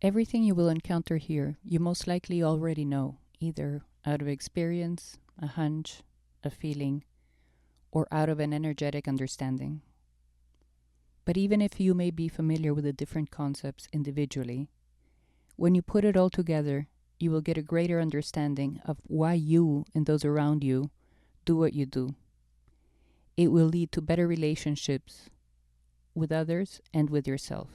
Everything you will encounter here, you most likely already know, either out of experience, a hunch, a feeling, or out of an energetic understanding. But even if you may be familiar with the different concepts individually, when you put it all together, you will get a greater understanding of why you and those around you do what you do. It will lead to better relationships with others and with yourself.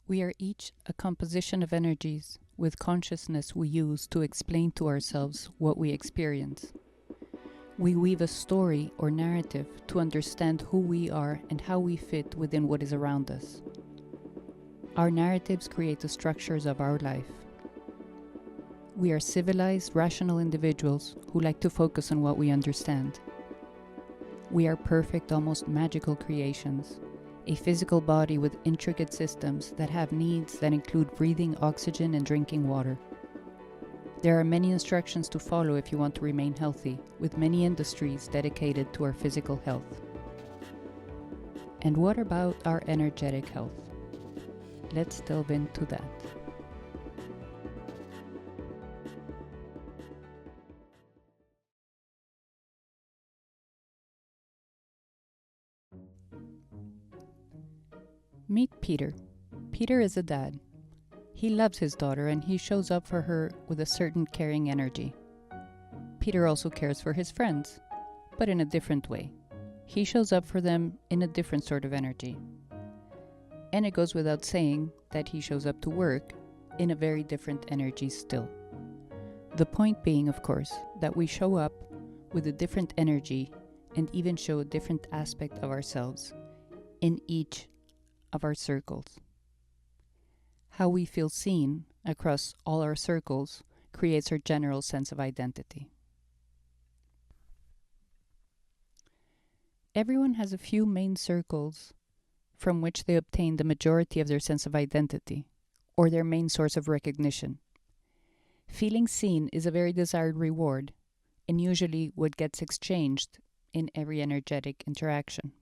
We are each a composition of energies with consciousness we use to explain to ourselves what we experience. We weave a story or narrative to understand who we are and how we fit within what is around us. Our narratives create the structures of our life. We are civilized, rational individuals who like to focus on what we understand. We are perfect, almost magical creations, a physical body with intricate systems that have needs that include breathing oxygen and drinking water. There are many instructions to follow if you want to remain healthy, with many industries dedicated to our physical health. And what about our energetic health? Let's delve into that. Meet Peter. Peter is a dad. He loves his daughter and he shows up for her with a certain caring energy. Peter also cares for his friends, but in a different way. He shows up for them in a different sort of energy. And it goes without saying that he shows up to work in a very different energy still. The point being, of course, that we show up with a different energy and even show a different aspect of ourselves in each of our circles. How we feel seen across all our circles creates our general sense of identity. Everyone has a few main circles from which they obtain the majority of their sense of identity, or their main source of recognition. Feeling seen is a very desired reward, and usually what gets exchanged in every energetic interaction,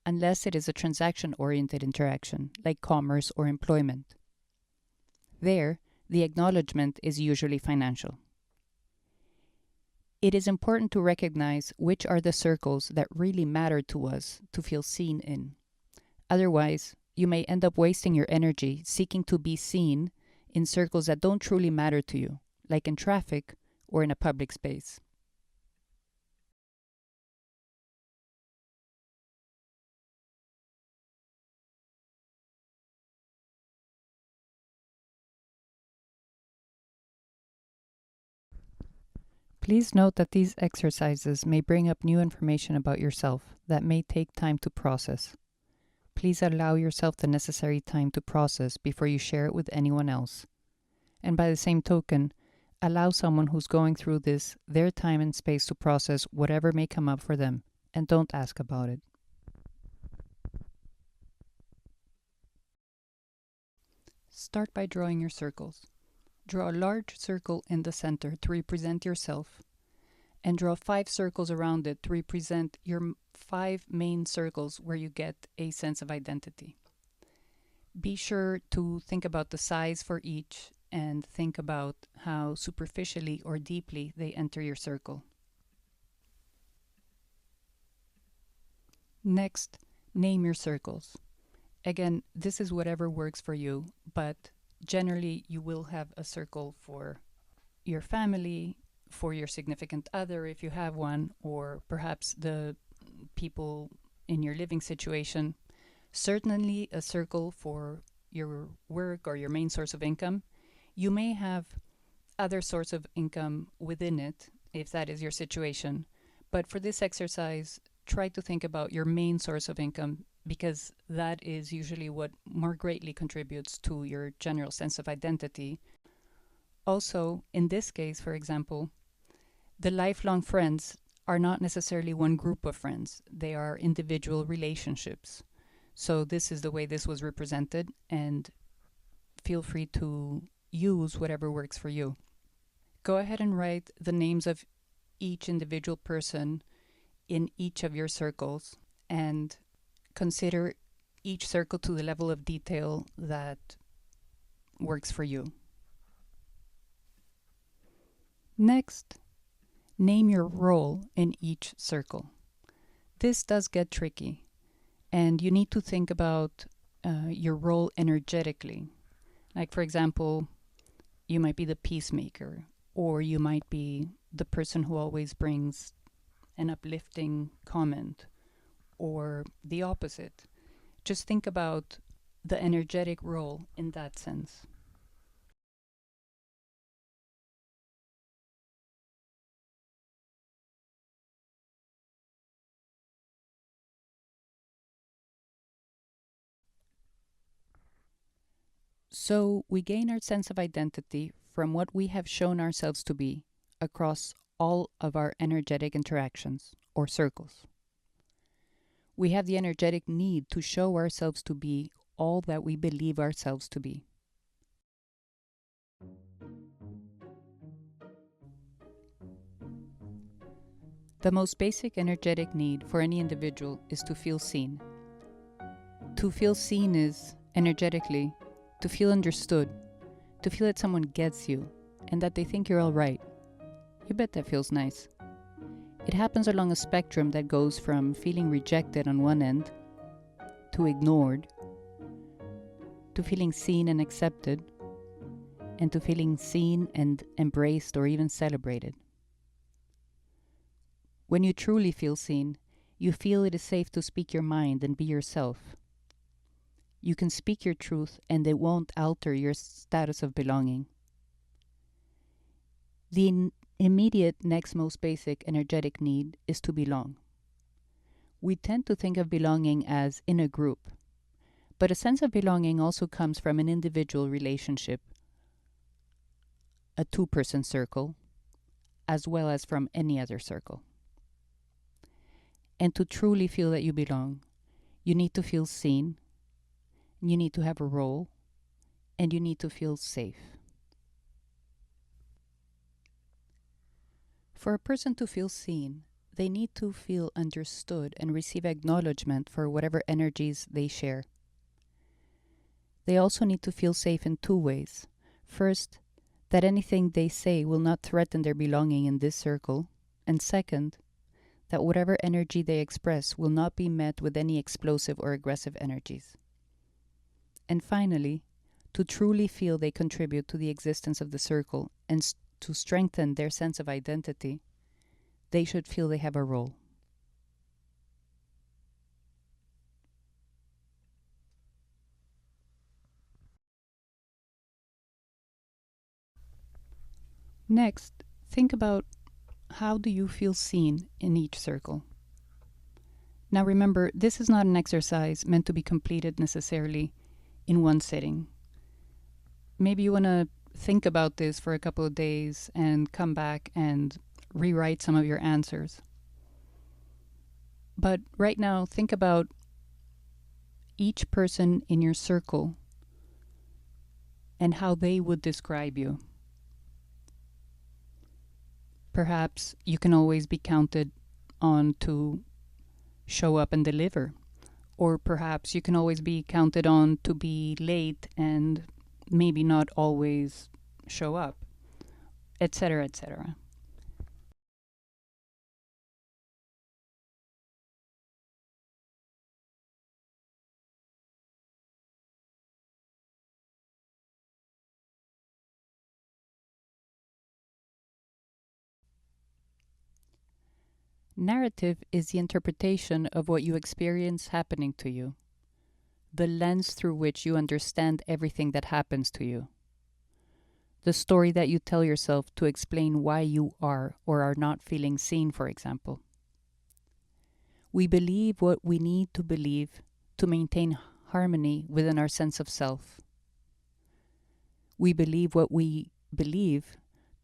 unless it is a transaction-oriented interaction, like commerce or employment. There, the acknowledgement is usually financial. It is important to recognize which are the circles that really matter to us to feel seen in. Otherwise, you may end up wasting your energy seeking to be seen in circles that don't truly matter to you, like in traffic or in a public space. Please note that these exercises may bring up new information about yourself that may take time to process. Please allow yourself the necessary time to process before you share it with anyone else. And by the same token, allow someone who's going through this their time and space to process whatever may come up for them, and don't ask about it. Start by drawing your circles. Draw a large circle in the center to represent yourself, and draw 5 circles around it to represent your 5 main circles where you get a sense of identity. Be sure to think about the size for each and think about how superficially or deeply they enter your circle. Next, name your circles. Again, this is whatever works for you, but generally you will have a circle for your family, for your significant other if you have one, or perhaps the people in your living situation. Certainly a circle for your work or your main source of income. You may have other source of income within it if that is your situation, but for this exercise, try to think about your main source of income, because that is usually what more greatly contributes to your general sense of identity. Also, in this case, for example, The lifelong friends are not necessarily one group of friends. They are individual relationships. So this is the way this was represented, and feel free to use whatever works for you. Go ahead and write the names of each individual person in each of your circles, and consider each circle to the level of detail that works for you. Next, name your role in each circle. This does get tricky, and you need to think about your role energetically. Like, for example, you might be the peacemaker, or you might be the person who always brings an uplifting comment, or the opposite. Just think about the energetic role in that sense. So we gain our sense of identity from what we have shown ourselves to be across all of our energetic interactions or circles. We have the energetic need to show ourselves to be all that we believe ourselves to be. The most basic energetic need for any individual is to feel seen. To feel seen is, energetically, to feel understood, to feel that someone gets you and that they think you're all right. You bet that feels nice. It happens along a spectrum that goes from feeling rejected on one end, to ignored, to feeling seen and accepted, and to feeling seen and embraced or even celebrated. When you truly feel seen, you feel it is safe to speak your mind and be yourself. You can speak your truth and it won't alter your status of belonging. The immediate next most basic energetic need is to belong. We tend to think of belonging as in a group, but a sense of belonging also comes from an individual relationship, a two-person circle, as well as from any other circle. And to truly feel that you belong, you need to feel seen, you need to have a role, and you need to feel safe. For a person to feel seen, they need to feel understood and receive acknowledgement for whatever energies they share. They also need to feel safe in two ways. First, that anything they say will not threaten their belonging in this circle, and second, that whatever energy they express will not be met with any explosive or aggressive energies. And finally, to truly feel they contribute to the existence of the circle and to strengthen their sense of identity, they should feel they have a role. Next, think about how do you feel seen in each circle. Now remember, this is not an exercise meant to be completed necessarily in one sitting. Maybe you want to think about this for a couple of days and come back and rewrite some of your answers. But right now, think about each person in your circle and how they would describe you. Perhaps you can always be counted on to show up and deliver. Or perhaps you can always be counted on to be late and maybe not always show up, etc., etc. Narrative is the interpretation of what you experience happening to you, the lens through which you understand everything that happens to you, the story that you tell yourself to explain why you are or are not feeling seen, for example. We believe what we need to believe to maintain harmony within our sense of self. We believe what we believe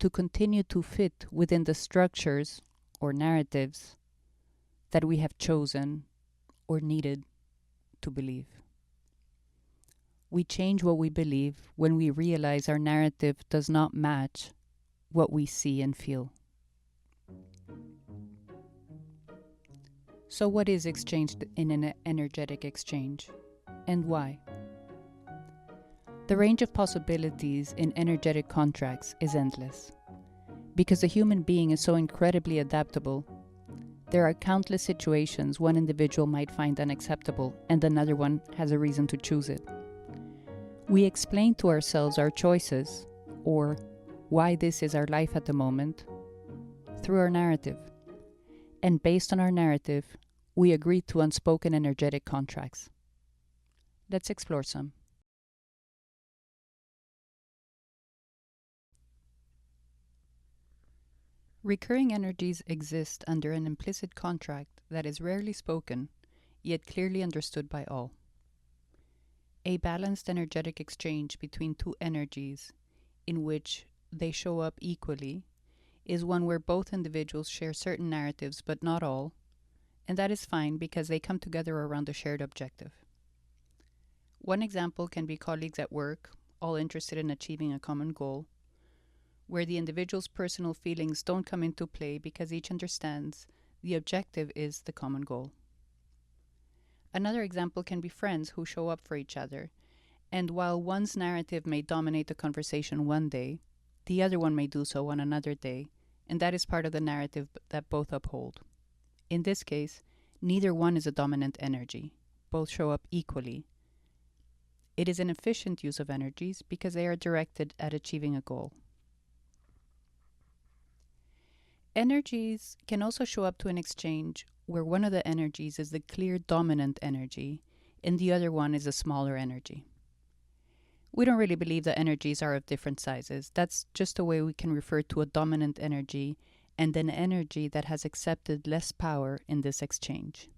to continue to fit within the structures or narratives that we have chosen or needed to believe. We change what we believe when we realize our narrative does not match what we see and feel. So what is exchanged in an energetic exchange, and why? The range of possibilities in energetic contracts is endless. Because the human being is so incredibly adaptable, there are countless situations one individual might find unacceptable and another one has a reason to choose it. We explain to ourselves our choices, or why this is our life at the moment, through our narrative. And based on our narrative, we agree to unspoken energetic contracts. Let's explore some. Recurring energies exist under an implicit contract that is rarely spoken, yet clearly understood by all. A balanced energetic exchange between two energies, in which they show up equally, is one where both individuals share certain narratives but not all, and that is fine because they come together around a shared objective. One example can be colleagues at work, all interested in achieving a common goal, where the individual's personal feelings don't come into play because each understands the objective is the common goal. Another example can be friends who show up for each other, and while one's narrative may dominate the conversation one day, the other one may do so on another day, and that is part of the narrative that both uphold. In this case, neither one is a dominant energy. Both show up equally. It is an efficient use of energies because they are directed at achieving a goal. Energies can also show up to an exchange where one of the energies is the clear dominant energy and the other one is a smaller energy. We don't really believe that energies are of different sizes. That's just a way we can refer to a dominant energy and an energy that has accepted less power in this exchange.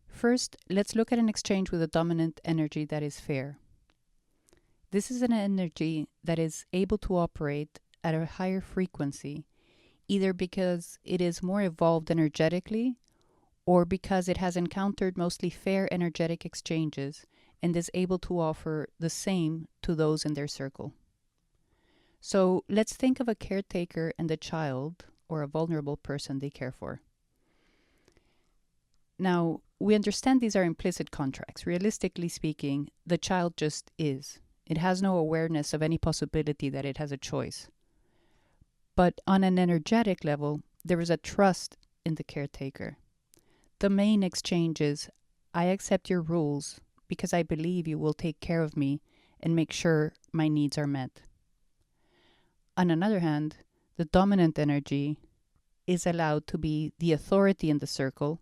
First, let's look at an exchange with a dominant energy that is fair. This is an energy that is able to operate at a higher frequency, either because it is more evolved energetically or because it has encountered mostly fair energetic exchanges and is able to offer the same to those in their circle. So let's think of a caretaker and a child, or a vulnerable person they care for. Now, we understand these are implicit contracts. Realistically speaking, the child just is. It has no awareness of any possibility that it has a choice. But on an energetic level, there is a trust in the caretaker. The main exchange is, I accept your rules because I believe you will take care of me and make sure my needs are met. On another hand, the dominant energy is allowed to be the authority in the circle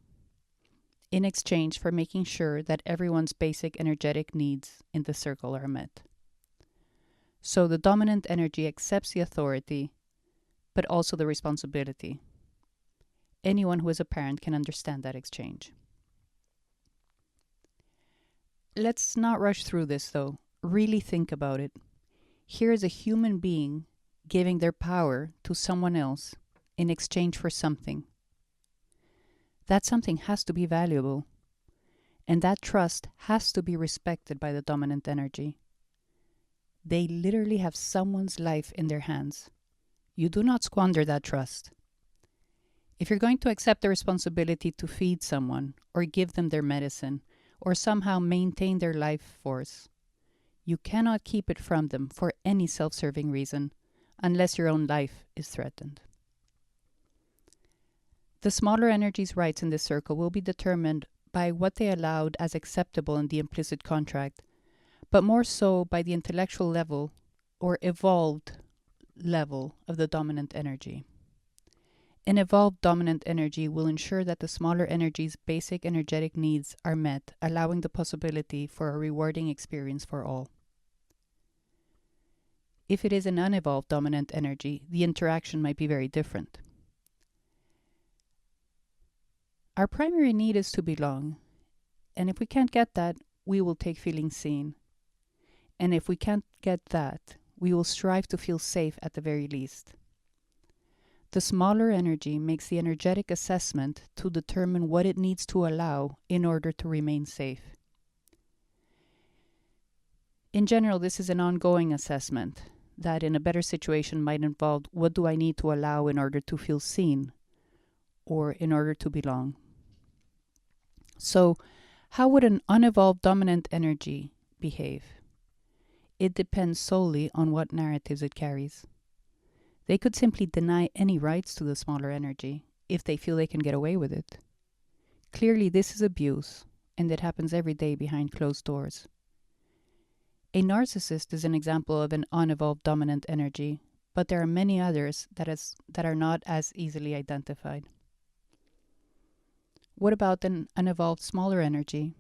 in exchange for making sure that everyone's basic energetic needs in the circle are met. So the dominant energy accepts the authority, but also the responsibility. Anyone who is a parent can understand that exchange. Let's not rush through this, though. Really think about it. Here is a human being giving their power to someone else in exchange for something. That something has to be valuable, and that trust has to be respected by the dominant energy. They literally have someone's life in their hands. You do not squander that trust. If you're going to accept the responsibility to feed someone, or give them their medicine, or somehow maintain their life force, you cannot keep it from them for any self-serving reason, unless your own life is threatened. The smaller energy's rights in this circle will be determined by what they allowed as acceptable in the implicit contract, but more so by the intellectual level or evolved level of the dominant energy. An evolved dominant energy will ensure that the smaller energy's basic energetic needs are met, allowing the possibility for a rewarding experience for all. If it is an unevolved dominant energy, the interaction might be very different. Our primary need is to belong, and if we can't get that, we will take feeling seen. And if we can't get that, we will strive to feel safe at the very least. The smaller energy makes the energetic assessment to determine what it needs to allow in order to remain safe. In general, this is an ongoing assessment that in a better situation might involve what do I need to allow in order to feel seen or in order to belong. So, how would an unevolved dominant energy behave? It depends solely on what narratives it carries. They could simply deny any rights to the smaller energy if they feel they can get away with it. Clearly, this is abuse, and it happens every day behind closed doors. A narcissist is an example of an unevolved dominant energy, but there are many others that are not as easily identified. What about an unevolved smaller energy?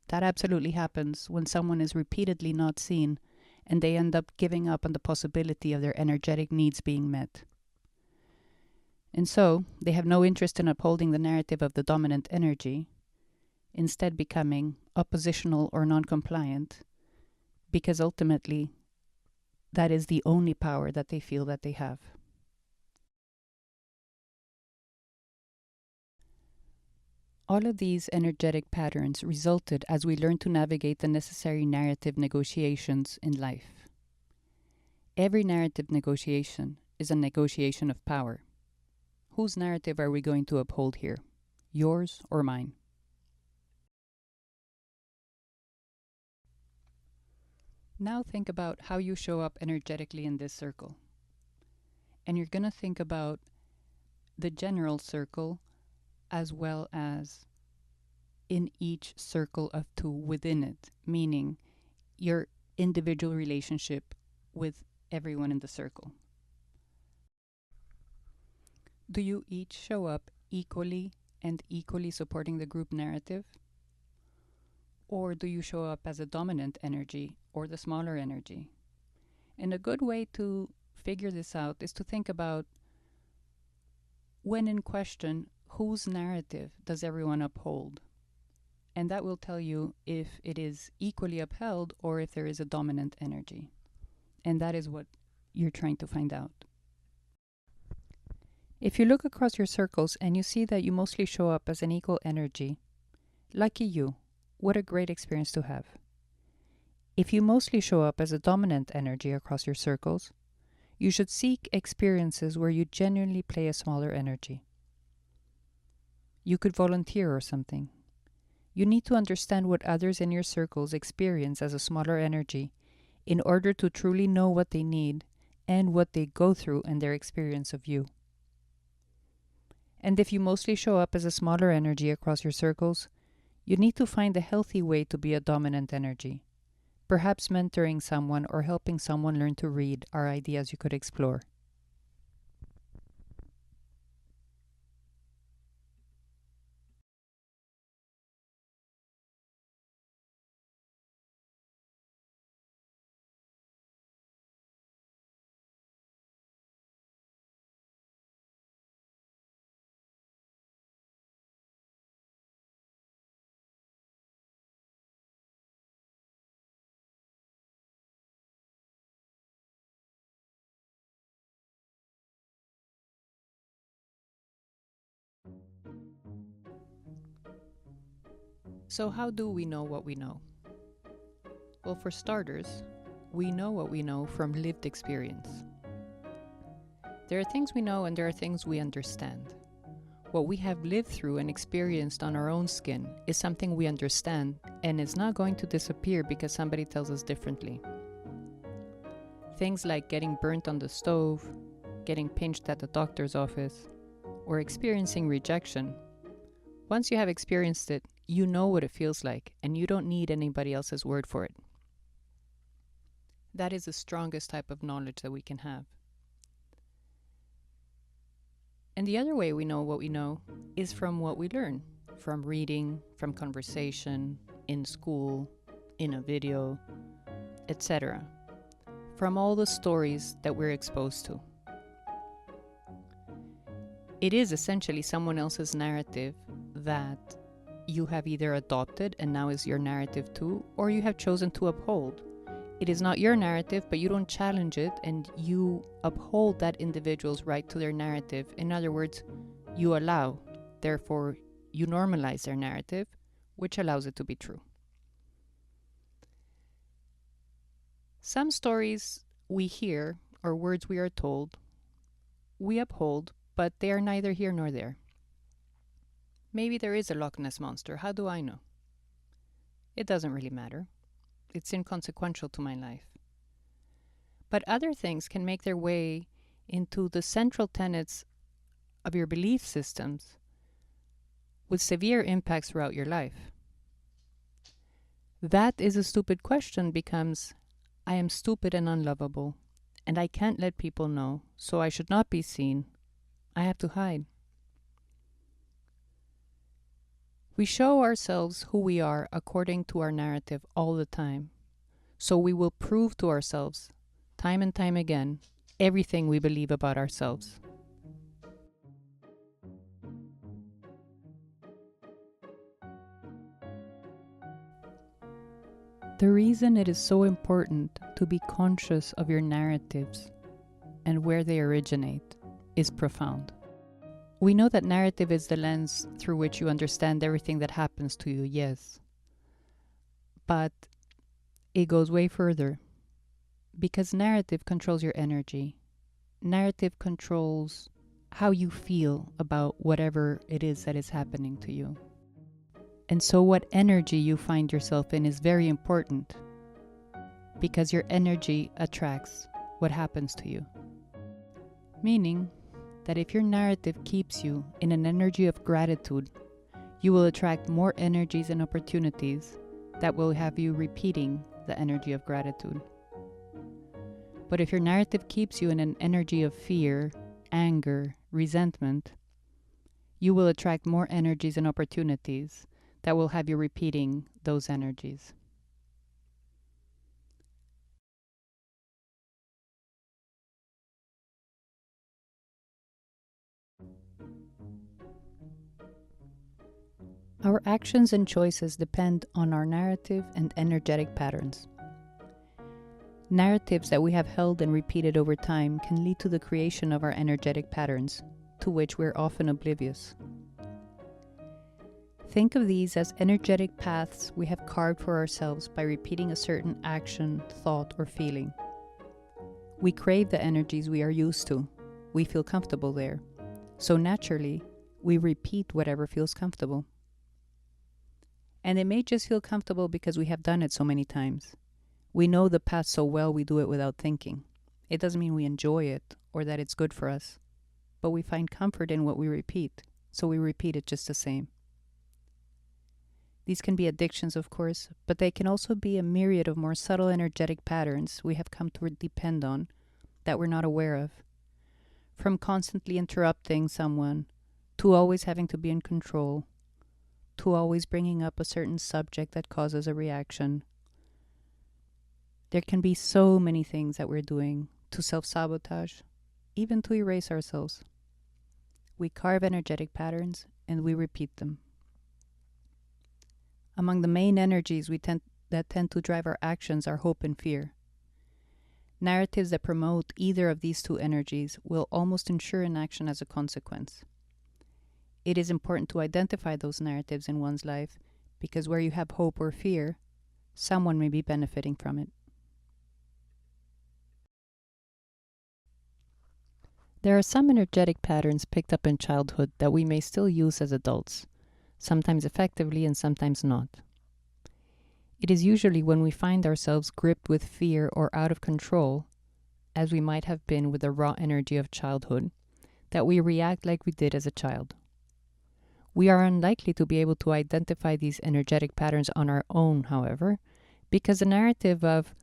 That absolutely happens when someone is repeatedly not seen and they end up giving up on the possibility of their energetic needs being met. And so, they have no interest in upholding the narrative of the dominant energy, instead becoming oppositional or non-compliant, because ultimately, that is the only power that they feel that they have. All of these energetic patterns resulted as we learned to navigate the necessary narrative negotiations in life. Every narrative negotiation is a negotiation of power. Whose narrative are we going to uphold here? Yours or mine? Now think about how you show up energetically in this circle. And you're going to think about the general circle as well as in each circle of two within it, meaning your individual relationship with everyone in the circle. Do you each show up equally and equally supporting the group narrative? Or do you show up as a dominant energy or the smaller energy? And a good way to figure this out is to think about, when in question, whose narrative does everyone uphold? And that will tell you if it is equally upheld or if there is a dominant energy. And that is what you're trying to find out. If you look across your circles and you see that you mostly show up as an equal energy, lucky you, what a great experience to have. If you mostly show up as a dominant energy across your circles, you should seek experiences where you genuinely play a smaller energy. You could volunteer or something. You need to understand what others in your circles experience as a smaller energy in order to truly know what they need and what they go through in their experience of you. And if you mostly show up as a smaller energy across your circles, you need to find a healthy way to be a dominant energy. Perhaps mentoring someone or helping someone learn to read are ideas you could explore. So how do we know what we know? Well, for starters, we know what we know from lived experience. There are things we know and there are things we understand. What we have lived through and experienced on our own skin is something we understand and is not going to disappear because somebody tells us differently. Things like getting burnt on the stove, getting pinched at the doctor's office, or experiencing rejection. Once you have experienced it, you know what it feels like, and you don't need anybody else's word for it. That is the strongest type of knowledge that we can have. And the other way we know what we know is from what we learn, from reading, from conversation, in school, in a video, etc. From all the stories that we're exposed to. It is essentially someone else's narrative that you have either adopted and now is your narrative too, or you have chosen to uphold It is not your narrative, but you don't challenge it and you uphold that individual's right to their narrative. In other words, you allow, therefore you normalize their narrative, which allows it to be true. Some stories we hear or words we are told, we uphold, but they are neither here nor there. Maybe there is a Loch Ness monster. How do I know? It doesn't really matter. It's inconsequential to my life. But other things can make their way into the central tenets of your belief systems with severe impacts throughout your life. That is a stupid question becomes, I am stupid and unlovable, and I can't let people know, so I should not be seen. I have to hide. We show ourselves who we are according to our narrative all the time. So we will prove to ourselves, time and time again, everything we believe about ourselves. The reason it is so important to be conscious of your narratives and where they originate is profound. We know that narrative is the lens through which you understand everything that happens to you, yes. But it goes way further because narrative controls your energy. Narrative controls how you feel about whatever it is that is happening to you. And so what energy you find yourself in is very important because your energy attracts what happens to you. Meaning that if your narrative keeps you in an energy of gratitude, you will attract more energies and opportunities that will have you repeating the energy of gratitude. But if your narrative keeps you in an energy of fear, anger, resentment, you will attract more energies and opportunities that will have you repeating those energies. Our actions and choices depend on our narrative and energetic patterns. Narratives that we have held and repeated over time can lead to the creation of our energetic patterns, to which we're often oblivious. Think of these as energetic paths we have carved for ourselves by repeating a certain action, thought, or feeling. We crave the energies we are used to. We feel comfortable there. So naturally, we repeat whatever feels comfortable. And it may just feel comfortable because we have done it so many times. We know the path so well we do it without thinking. It doesn't mean we enjoy it or that it's good for us, but we find comfort in what we repeat, so we repeat it just the same. These can be addictions, of course, but they can also be a myriad of more subtle energetic patterns we have come to depend on that we're not aware of. From constantly interrupting someone, to always having to be in control, to always bringing up a certain subject that causes a reaction. There can be so many things that we're doing to self-sabotage, even to erase ourselves. We carve energetic patterns and we repeat them. Among the main energies that tend to drive our actions are hope and fear. Narratives that promote either of these two energies will almost ensure an action as a consequence. It is important to identify those narratives in one's life because where you have hope or fear, someone may be benefiting from it. There are some energetic patterns picked up in childhood that we may still use as adults, sometimes effectively and sometimes not. It is usually when we find ourselves gripped with fear or out of control, as we might have been with the raw energy of childhood, that we react like we did as a child. We are unlikely to be able to identify these energetic patterns on our own, however, because the narrative of,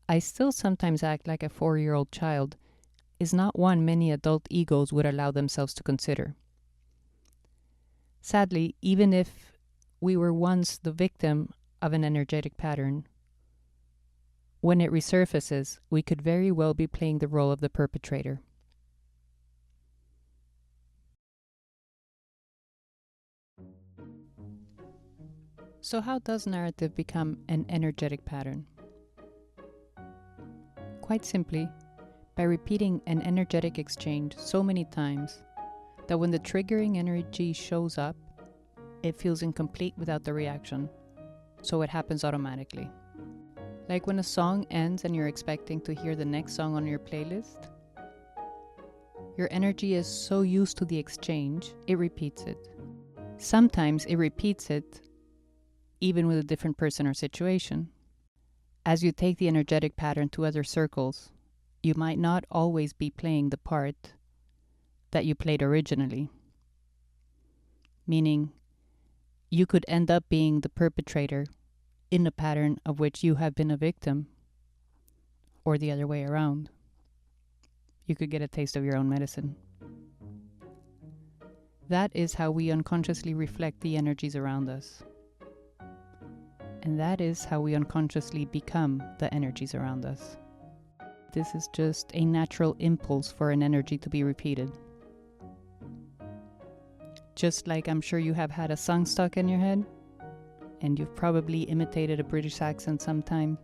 I still sometimes act like a 4-year-old child, is not one many adult egos would allow themselves to consider. Sadly, even if we were once the victim of an energetic pattern, when it resurfaces, we could very well be playing the role of the perpetrator. So how does narrative become an energetic pattern? Quite simply, by repeating an energetic exchange so many times that when the triggering energy shows up, it feels incomplete without the reaction, so it happens automatically. Like when a song ends and you're expecting to hear the next song on your playlist, your energy is so used to the exchange, it repeats it. Sometimes it repeats it even with a different person or situation. As you take the energetic pattern to other circles, you might not always be playing the part that you played originally. Meaning, you could end up being the perpetrator in a pattern of which you have been a victim, or the other way around. You could get a taste of your own medicine. That is how we unconsciously reflect the energies around us. And that is how we unconsciously become the energies around us. This is just a natural impulse for an energy to be repeated. Just like I'm sure you have had a song stuck in your head, and you've probably imitated a British accent sometime,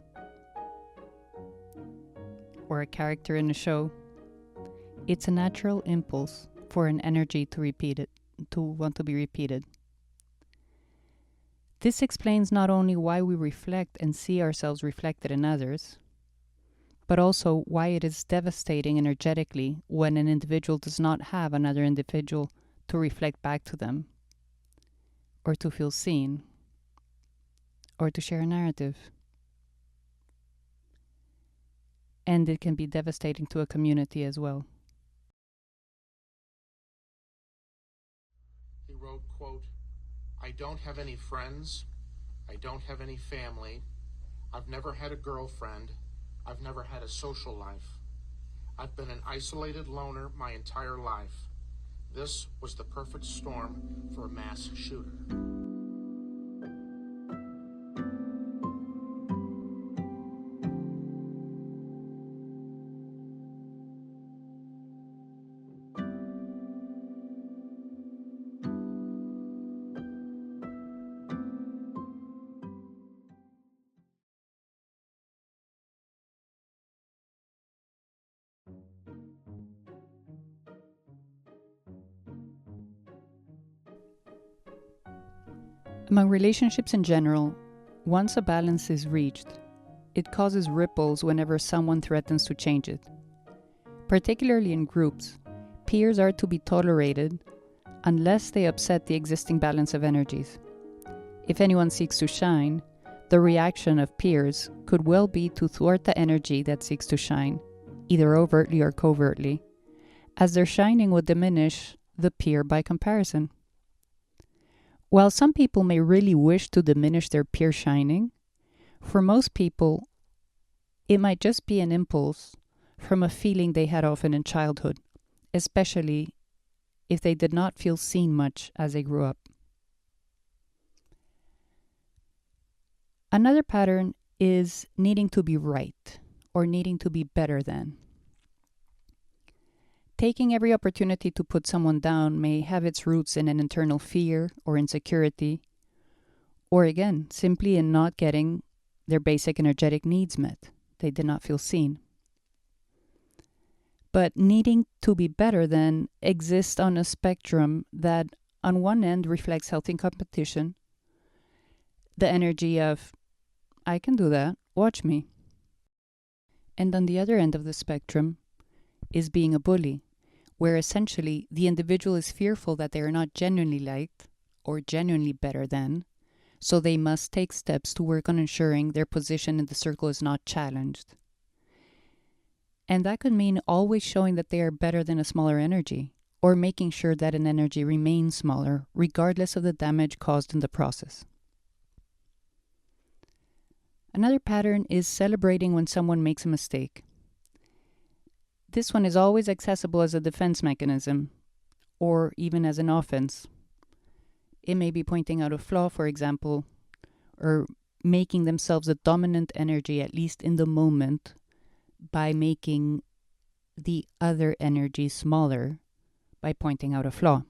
or a character in a show. It's a natural impulse for an energy to repeat it, to want to be repeated. This explains not only why we reflect and see ourselves reflected in others, but also why it is devastating energetically when an individual does not have another individual to reflect back to them, or to feel seen, or to share a narrative. And it can be devastating to a community as well. He wrote, quote, "I don't have any friends. I don't have any family. I've never had a girlfriend. I've never had a social life. I've been an isolated loner my entire life. This was the perfect storm for a mass shooter." Among relationships in general, once a balance is reached, it causes ripples whenever someone threatens to change it. Particularly in groups, peers are to be tolerated unless they upset the existing balance of energies. If anyone seeks to shine, the reaction of peers could well be to thwart the energy that seeks to shine, either overtly or covertly, as their shining would diminish the peer by comparison. While some people may really wish to diminish their peer shining, for most people, it might just be an impulse from a feeling they had often in childhood, especially if they did not feel seen much as they grew up. Another pattern is needing to be right or needing to be better than. Taking every opportunity to put someone down may have its roots in an internal fear or insecurity, or again, simply in not getting their basic energetic needs met. They did not feel seen. But needing to be better than exists on a spectrum that on one end reflects healthy competition, the energy of, I can do that, watch me. And on the other end of the spectrum is being a bully, where essentially the individual is fearful that they are not genuinely liked or genuinely better than, so they must take steps to work on ensuring their position in the circle is not challenged. And that could mean always showing that they are better than a smaller energy, or making sure that an energy remains smaller, regardless of the damage caused in the process. Another pattern is celebrating when someone makes a mistake. This one is always accessible as a defense mechanism, or even as an offense. It may be pointing out a flaw, for example, or making themselves a dominant energy, at least in the moment, by making the other energy smaller by pointing out a flaw,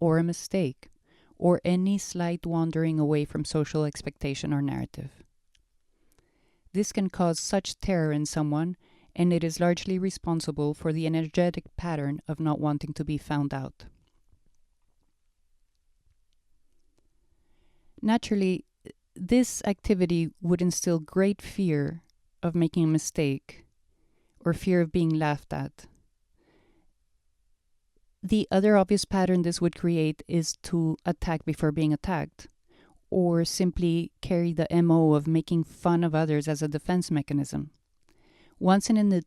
or a mistake, or any slight wandering away from social expectation or narrative. This can cause such terror in someone, and it is largely responsible for the energetic pattern of not wanting to be found out. Naturally, this activity would instill great fear of making a mistake or fear of being laughed at. The other obvious pattern this would create is to attack before being attacked, or simply carry the MO of making fun of others as a defense mechanism. Once an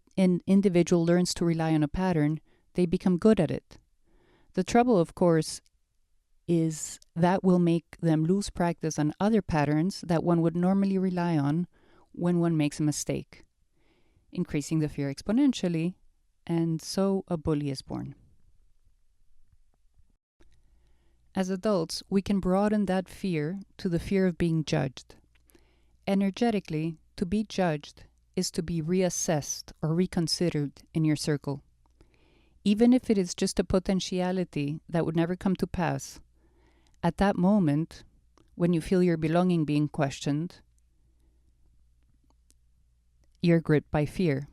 individual learns to rely on a pattern, they become good at it. The trouble, of course, is that will make them lose practice on other patterns that one would normally rely on when one makes a mistake, increasing the fear exponentially, and so a bully is born. As adults, we can broaden that fear to the fear of being judged. Energetically, to be judged is to be reassessed or reconsidered in your circle. Even if it is just a potentiality that would never come to pass, at that moment, when you feel your belonging being questioned, you're gripped by fear.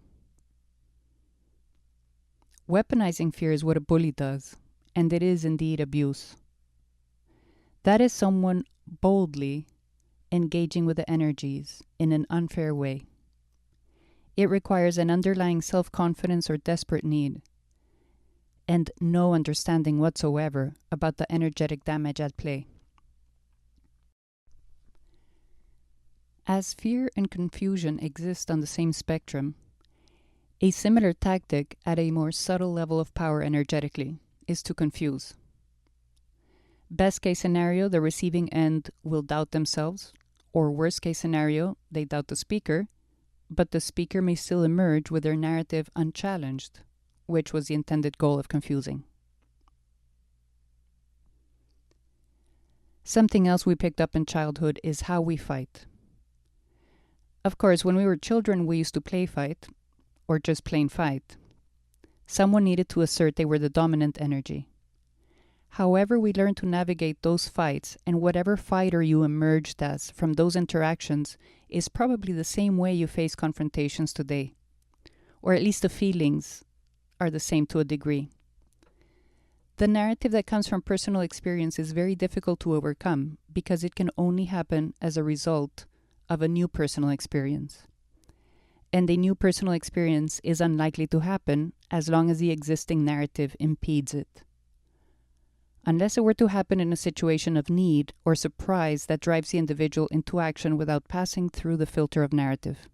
Weaponizing fear is what a bully does, and it is indeed abuse. That is someone boldly engaging with the energies in an unfair way. It requires an underlying self-confidence or desperate need, and no understanding whatsoever about the energetic damage at play. As fear and confusion exist on the same spectrum, a similar tactic at a more subtle level of power energetically is to confuse. Best case scenario, the receiving end will doubt themselves, or worst case scenario, they doubt the speaker, but the speaker may still emerge with their narrative unchallenged, which was the intended goal of confusing. Something else we picked up in childhood is how we fight. Of course, when we were children, we used to play fight, or just plain fight. Someone needed to assert they were the dominant energy. However we learn to navigate those fights, and whatever fighter you emerged as from those interactions is probably the same way you face confrontations today. Or at least the feelings are the same to a degree. The narrative that comes from personal experience is very difficult to overcome because it can only happen as a result of a new personal experience. And a new personal experience is unlikely to happen as long as the existing narrative impedes it. Unless it were to happen in a situation of need or surprise that drives the individual into action without passing through the filter of narrative.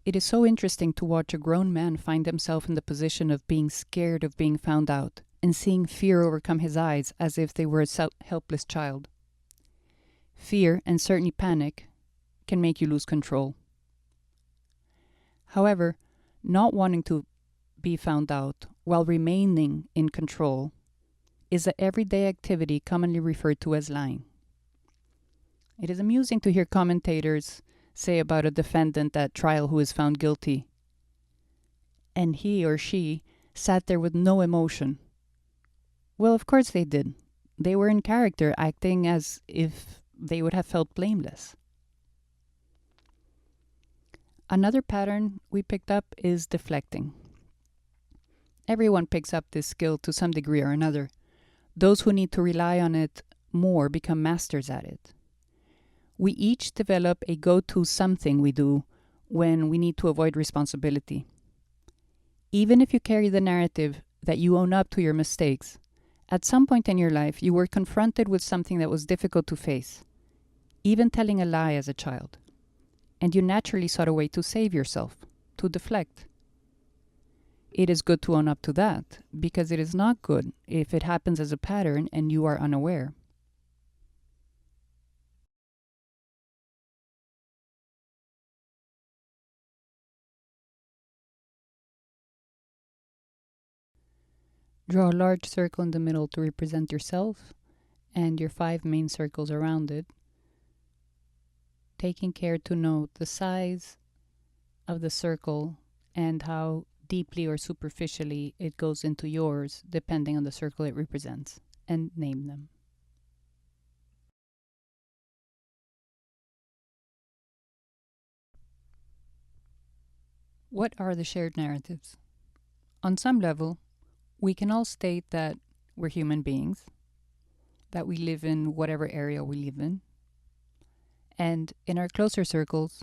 It is so interesting to watch a grown man find himself in the position of being scared of being found out and seeing fear overcome his eyes as if they were a helpless child. Fear, and certainly panic, can make you lose control. However, not wanting to be found out while remaining in control is an everyday activity commonly referred to as lying. It is amusing to hear commentators say about a defendant at trial who is found guilty, and he or she sat there with no emotion. Well, of course they did. They were in character, acting as if they would have felt blameless. Another pattern we picked up is deflecting. Everyone picks up this skill to some degree or another. Those who need to rely on it more become masters at it. We each develop a go-to something we do when we need to avoid responsibility. Even if you carry the narrative that you own up to your mistakes, at some point in your life you were confronted with something that was difficult to face, even telling a lie as a child, and you naturally sought a way to save yourself, to deflect. It is good to own up to that, because it is not good if it happens as a pattern and you are unaware. Draw a large circle in the middle to represent yourself and your 5 main circles around it, taking care to note the size of the circle and how deeply or superficially it goes into yours, depending on the circle it represents, and name them. What are the shared narratives? On some level, we can all state that we're human beings, that we live in whatever area we live in, and in our closer circles,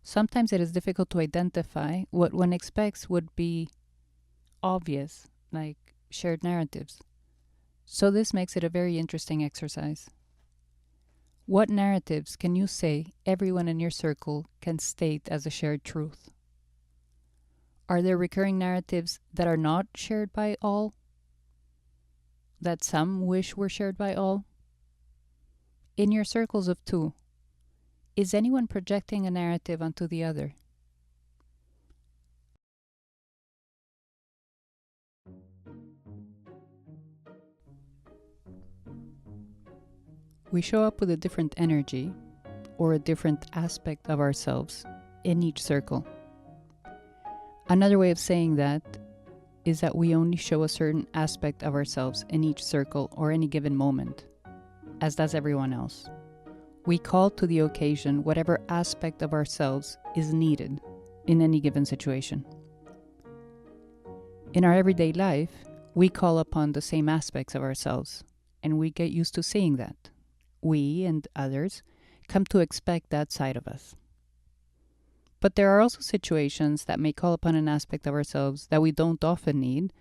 sometimes it is difficult to identify what one expects would be obvious, like shared narratives. So this makes it a very interesting exercise. What narratives can you say everyone in your circle can state as a shared truth? Are there recurring narratives that are not shared by all? That some wish were shared by all? In your circles of two, is anyone projecting a narrative onto the other? We show up with a different energy or a different aspect of ourselves in each circle. Another way of saying that is that we only show a certain aspect of ourselves in each circle or any given moment, as does everyone else. We call to the occasion whatever aspect of ourselves is needed in any given situation. In our everyday life, we call upon the same aspects of ourselves, and we get used to seeing that. We and others come to expect that side of us. But there are also situations that may call upon an aspect of ourselves that we don't often need,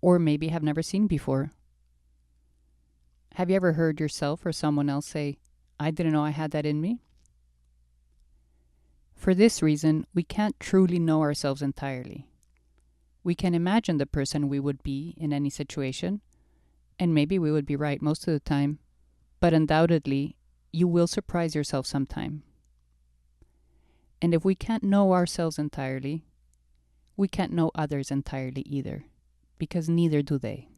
or maybe have never seen before. Have you ever heard yourself or someone else say, "I didn't know I had that in me"? For this reason, we can't truly know ourselves entirely. We can imagine the person we would be in any situation, and maybe we would be right most of the time, but undoubtedly, you will surprise yourself sometime. And if we can't know ourselves entirely, we can't know others entirely either, because neither do they.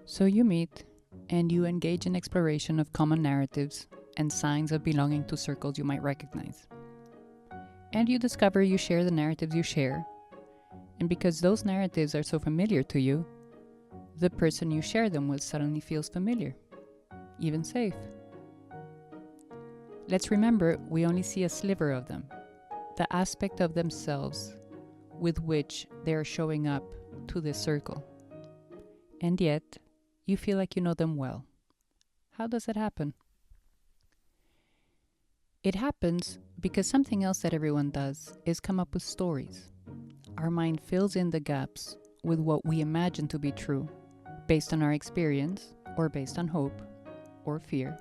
So you meet, and you engage in exploration of common narratives and signs of belonging to circles you might recognize. And you discover you share the narratives you share, and because those narratives are so familiar to you, the person you share them with suddenly feels familiar, even safe. Let's remember, we only see a sliver of them, the aspect of themselves with which they are showing up to this circle. And yet, you feel like you know them well. How does it happen? It happens because something else that everyone does is come up with stories. Our mind fills in the gaps with what we imagine to be true, based on our experience, or based on hope, or fear.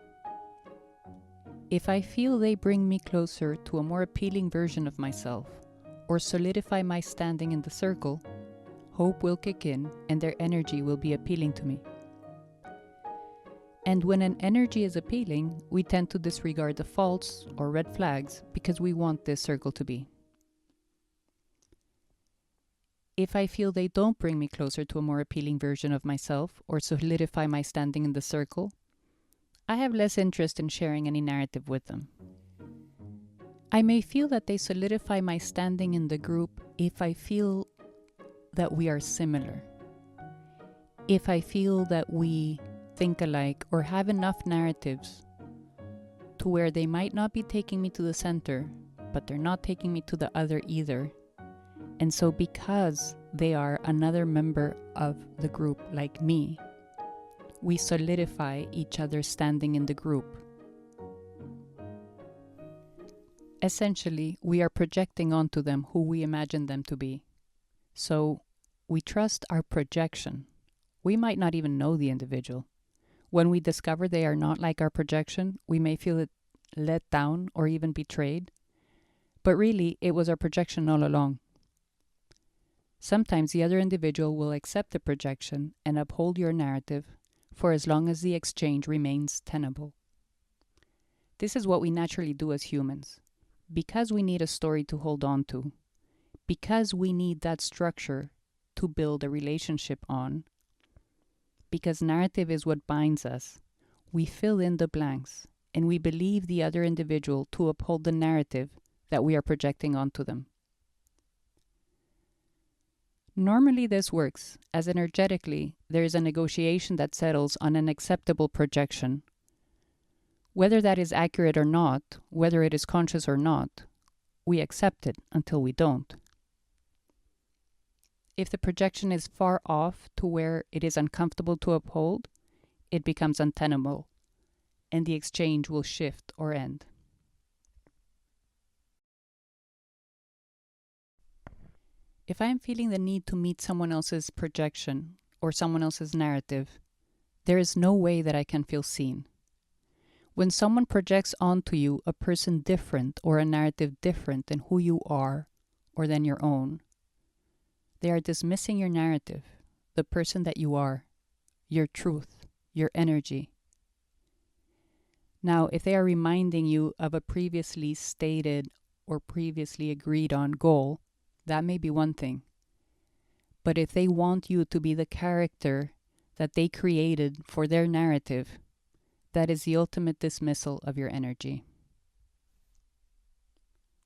If I feel they bring me closer to a more appealing version of myself, or solidify my standing in the circle, hope will kick in and their energy will be appealing to me. And when an energy is appealing, we tend to disregard the faults or red flags because we want this circle to be. If I feel they don't bring me closer to a more appealing version of myself or solidify my standing in the circle, I have less interest in sharing any narrative with them. I may feel that they solidify my standing in the group if I feel that we are similar. If I feel that we think alike or have enough narratives to where they might not be taking me to the center, but they're not taking me to the other either. And so because they are another member of the group like me, we solidify each other's standing in the group. Essentially, we are projecting onto them who we imagine them to be. So we trust our projection. We might not even know the individual. When we discover they are not like our projection, we may feel it let down or even betrayed. But really, it was our projection all along. Sometimes the other individual will accept the projection and uphold your narrative for as long as the exchange remains tenable. This is what we naturally do as humans. Because we need a story to hold on to, because we need that structure to build a relationship on, because narrative is what binds us, we fill in the blanks and we believe the other individual to uphold the narrative that we are projecting onto them. Normally this works, as energetically there is a negotiation that settles on an acceptable projection, Whether that is accurate or not, whether it is conscious or not, we accept it until we don't. If the projection is far off to where it is uncomfortable to uphold, it becomes untenable, and the exchange will shift or end. If I am feeling the need to meet someone else's projection or someone else's narrative, there is no way that I can feel seen. When someone projects onto you a person different or a narrative different than who you are or than your own, they are dismissing your narrative, the person that you are, your truth, your energy. Now, if they are reminding you of a previously stated or previously agreed on goal, that may be one thing. But if they want you to be the character that they created for their narrative, that is the ultimate dismissal of your energy.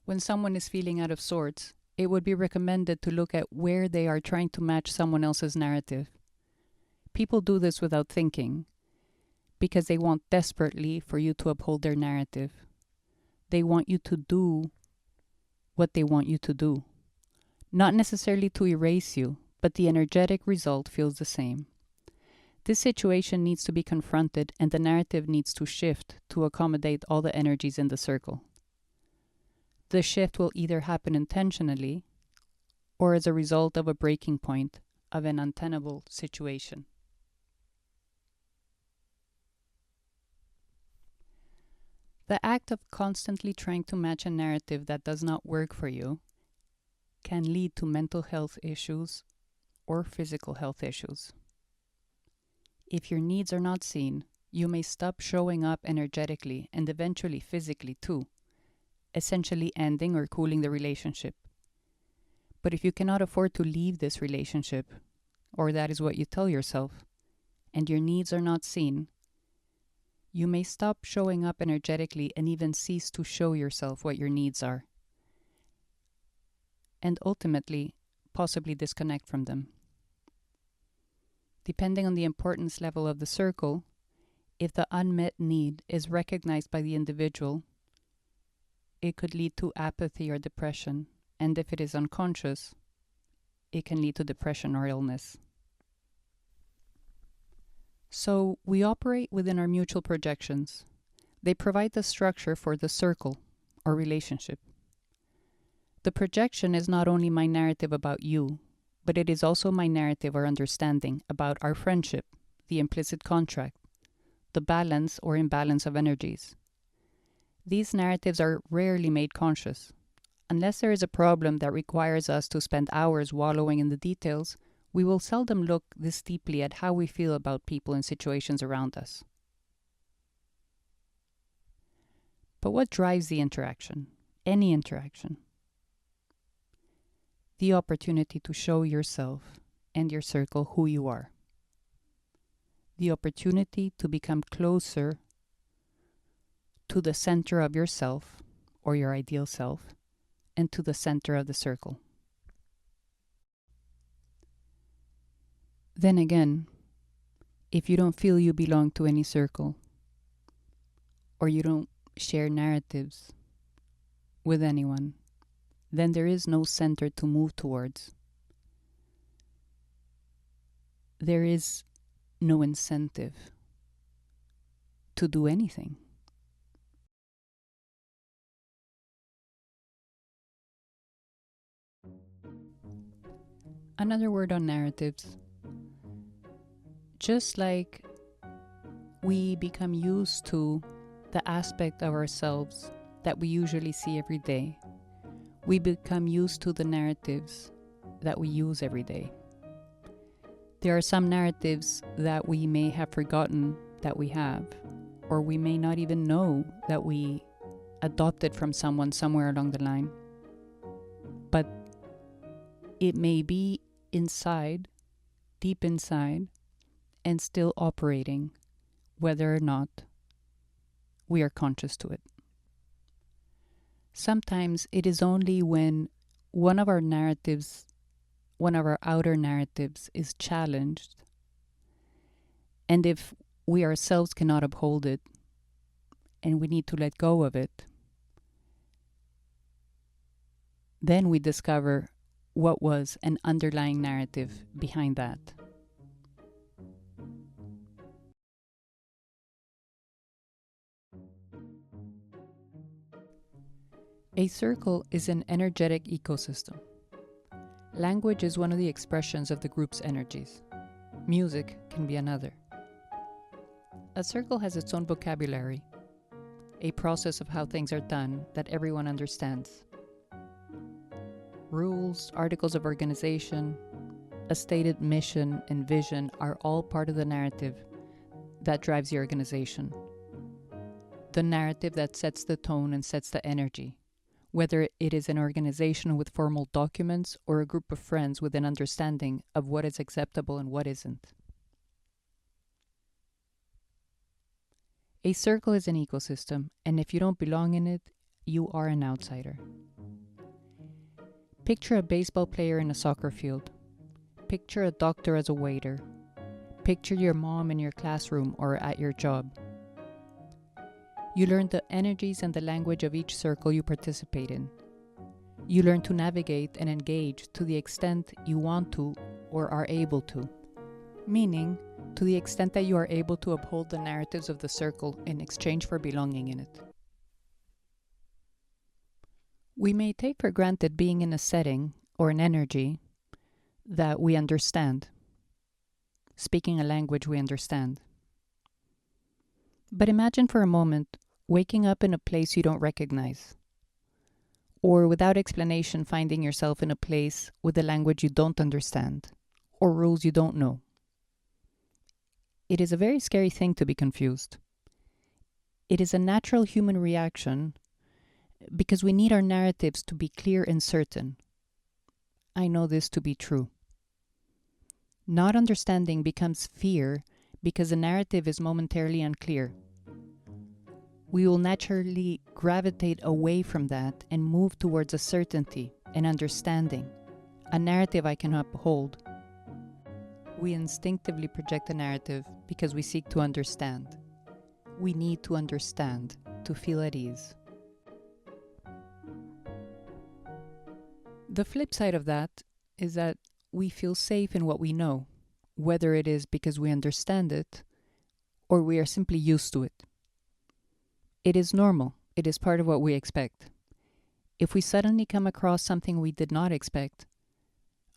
When someone is feeling out of sorts, it would be recommended to look at where they are trying to match someone else's narrative. People do this without thinking, because they want desperately for you to uphold their narrative. They want you to do what they want you to do. Not necessarily to erase you, but the energetic result feels the same. This situation needs to be confronted, and the narrative needs to shift to accommodate all the energies in the circle. The shift will either happen intentionally or as a result of a breaking point of an untenable situation. The act of constantly trying to match a narrative that does not work for you can lead to mental health issues or physical health issues. If your needs are not seen, you may stop showing up energetically and eventually physically too, essentially ending or cooling the relationship. But if you cannot afford to leave this relationship, or that is what you tell yourself, and your needs are not seen, you may stop showing up energetically and even cease to show yourself what your needs are, and ultimately, possibly disconnect from them. Depending on the importance level of the circle, if the unmet need is recognized by the individual, it could lead to apathy or depression, and if it is unconscious, it can lead to depression or illness. So, we operate within our mutual projections. They provide the structure for the circle, or relationship. The projection is not only my narrative about you, but it is also my narrative or understanding about our friendship, the implicit contract, the balance or imbalance of energies. These narratives are rarely made conscious. Unless there is a problem that requires us to spend hours wallowing in the details, we will seldom look this deeply at how we feel about people and situations around us. But what drives the interaction? Any interaction? The opportunity to show yourself and your circle who you are. The opportunity to become closer to the center of yourself, or your ideal self, and to the center of the circle. Then again, if you don't feel you belong to any circle, or you don't share narratives with anyone, then there is no center to move towards. There is no incentive to do anything. Another word on narratives. Just like we become used to the aspect of ourselves that we usually see every day, we become used to the narratives that we use every day. There are some narratives that we may have forgotten that we have, or we may not even know that we adopted from someone somewhere along the line. But it may be inside, deep inside, and still operating, whether or not we are conscious to it. Sometimes it is only when one of our narratives, one of our outer narratives is challenged, and if we ourselves cannot uphold it, and we need to let go of it, then we discover what was an underlying narrative behind that. A circle is an energetic ecosystem. Language is one of the expressions of the group's energies. Music can be another. A circle has its own vocabulary, a process of how things are done that everyone understands. Rules, articles of organization, a stated mission and vision are all part of the narrative that drives the organization. The narrative that sets the tone and sets the energy, whether it is an organization with formal documents or a group of friends with an understanding of what is acceptable and what isn't. A circle is an ecosystem, and if you don't belong in it, you are an outsider. Picture a baseball player in a soccer field. Picture a doctor as a waiter. Picture your mom in your classroom or at your job. You learn the energies and the language of each circle you participate in. You learn to navigate and engage to the extent you want to or are able to, meaning to the extent that you are able to uphold the narratives of the circle in exchange for belonging in it. We may take for granted being in a setting or an energy that we understand, speaking a language we understand. But imagine for a moment waking up in a place you don't recognize, or without explanation finding yourself in a place with a language you don't understand, or rules you don't know. It is a very scary thing to be confused. It is a natural human reaction because we need our narratives to be clear and certain. I know this to be true. Not understanding becomes fear because the narrative is momentarily unclear. We will naturally gravitate away from that and move towards a certainty, an understanding, a narrative I can uphold. We instinctively project a narrative because we seek to understand. We need to understand to feel at ease. The flip side of that is that we feel safe in what we know, whether it is because we understand it or we are simply used to it. It is normal. It is part of what we expect. If we suddenly come across something we did not expect,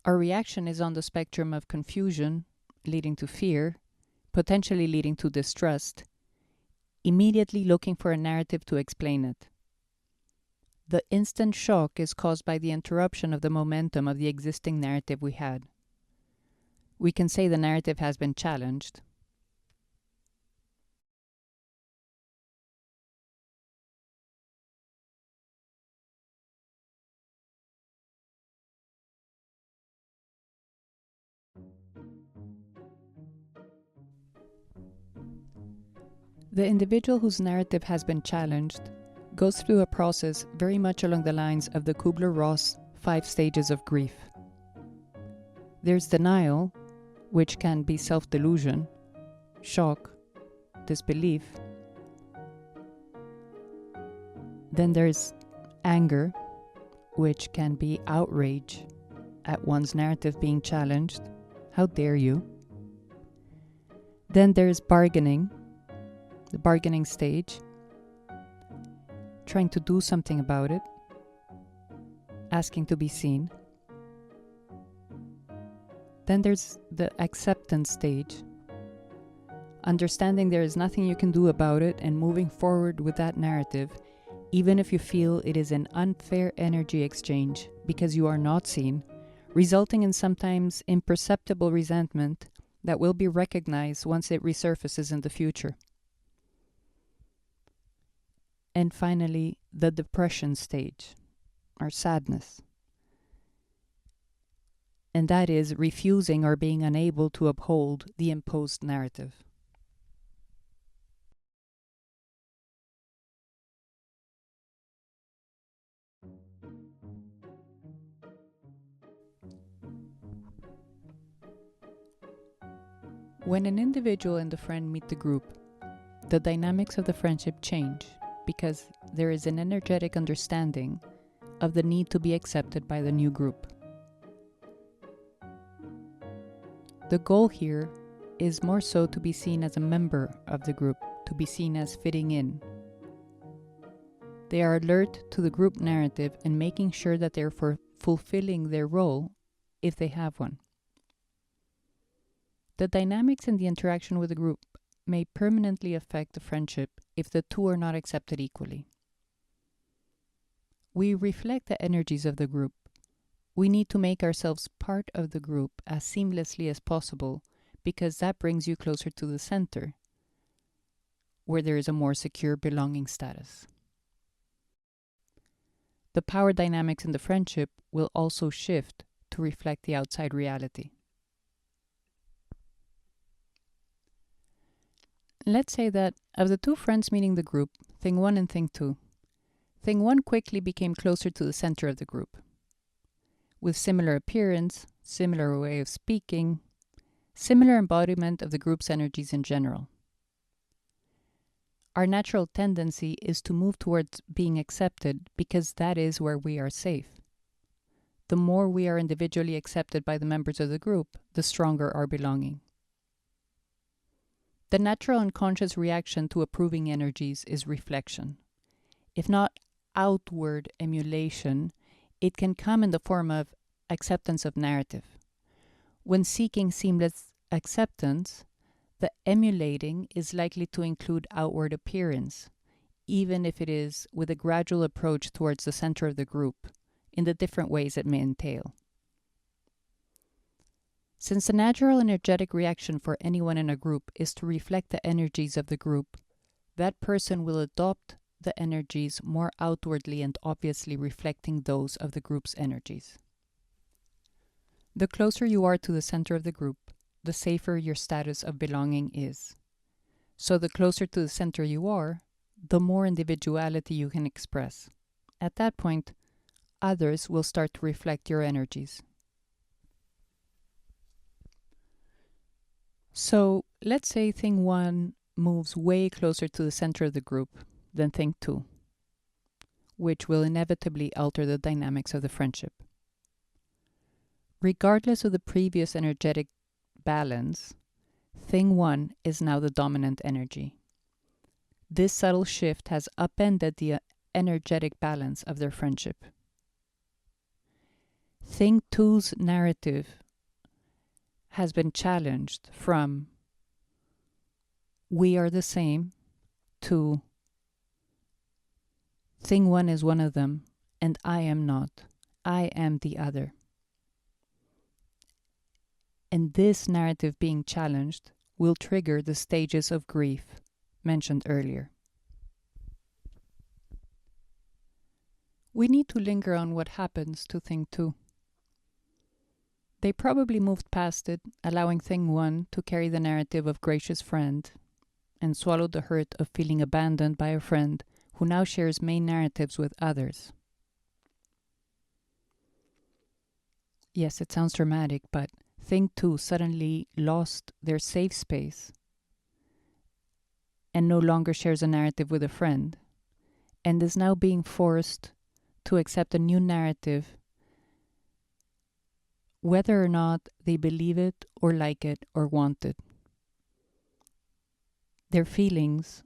our reaction is on the spectrum of confusion, leading to fear, potentially leading to distrust, immediately looking for a narrative to explain it. The instant shock is caused by the interruption of the momentum of the existing narrative we had. We can say the narrative has been challenged. The individual whose narrative has been challenged goes through a process very much along the lines of the Kubler-Ross 5 stages of grief. There's denial, which can be self-delusion, shock, disbelief. Then there's anger, which can be outrage at one's narrative being challenged. How dare you? Then there's bargaining, the bargaining stage, trying to do something about it, asking to be seen. Then there's the acceptance stage, understanding there is nothing you can do about it and moving forward with that narrative, even if you feel it is an unfair energy exchange because you are not seen, resulting in sometimes imperceptible resentment that will be recognized once it resurfaces in the future. And finally, the depression stage, or sadness. And that is refusing or being unable to uphold the imposed narrative. When an individual and a friend meet the group, the dynamics of the friendship change because there is an energetic understanding of the need to be accepted by the new group. The goal here is more so to be seen as a member of the group, to be seen as fitting in. They are alert to the group narrative and making sure that they're fulfilling their role if they have one. The dynamics in the interaction with the group may permanently affect the friendship if the two are not accepted equally. We reflect the energies of the group. We need to make ourselves part of the group as seamlessly as possible because that brings you closer to the center, where there is a more secure belonging status. The power dynamics in the friendship will also shift to reflect the outside reality. Let's say that of the two friends meeting the group, thing 1 and thing 2, thing 1 quickly became closer to the center of the group. With similar appearance, similar way of speaking, similar embodiment of the group's energies in general. Our natural tendency is to move towards being accepted because that is where we are safe. The more we are individually accepted by the members of the group, the stronger our belonging. The natural unconscious reaction to approving energies is reflection. If not outward emulation, it can come in the form of acceptance of narrative. When seeking seamless acceptance, the emulating is likely to include outward appearance, even if it is with a gradual approach towards the center of the group, in the different ways it may entail. Since the natural energetic reaction for anyone in a group is to reflect the energies of the group, that person will adopt the energies more outwardly and obviously reflecting those of the group's energies. The closer you are to the center of the group, the safer your status of belonging is. So the closer to the center you are, the more individuality you can express. At that point, others will start to reflect your energies. So let's say thing 1 moves way closer to the center of the group than thing 2, which will inevitably alter the dynamics of the friendship. Regardless of the previous energetic balance, thing 1 is now the dominant energy. This subtle shift has upended the energetic balance of their friendship. Thing 2's narrative has been challenged from we are the same to thing 1 is one of them and I am not. I am the other. And this narrative being challenged will trigger the stages of grief mentioned earlier. We need to linger on what happens to thing 2. They probably moved past it, allowing thing 1 to carry the narrative of gracious friend and swallowed the hurt of feeling abandoned by a friend who now shares main narratives with others. Yes, it sounds dramatic, but thing 2 suddenly lost their safe space and no longer shares a narrative with a friend and is now being forced to accept a new narrative whether or not they believe it or like it or want it. Their feelings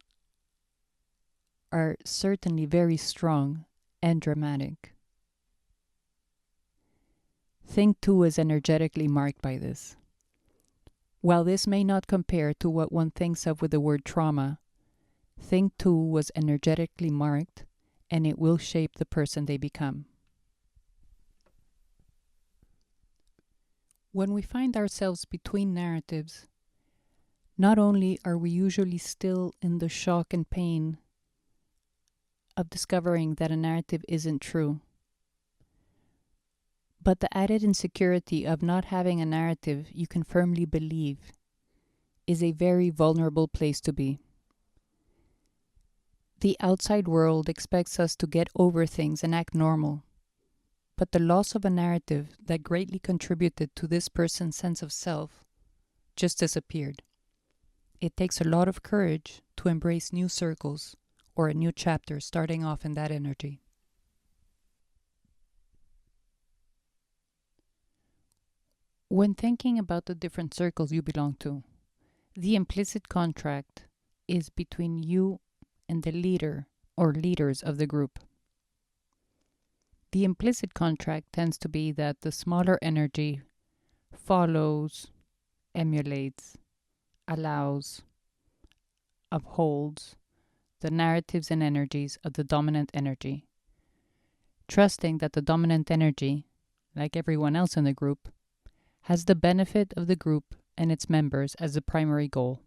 are certainly very strong and dramatic. Thing 2 is energetically marked by this. While this may not compare to what one thinks of with the word trauma, thing 2 was energetically marked and it will shape the person they become. When we find ourselves between narratives, not only are we usually still in the shock and pain of discovering that a narrative isn't true, but the added insecurity of not having a narrative you can firmly believe is a very vulnerable place to be. The outside world expects us to get over things and act normal, but the loss of a narrative that greatly contributed to this person's sense of self just disappeared. It takes a lot of courage to embrace new circles or a new chapter starting off in that energy. When thinking about the different circles you belong to, the implicit contract is between you and the leader or leaders of the group. The implicit contract tends to be that the smaller energy follows, emulates, allows, upholds the narratives and energies of the dominant energy, trusting that the dominant energy, like everyone else in the group, has the benefit of the group and its members as the primary goal.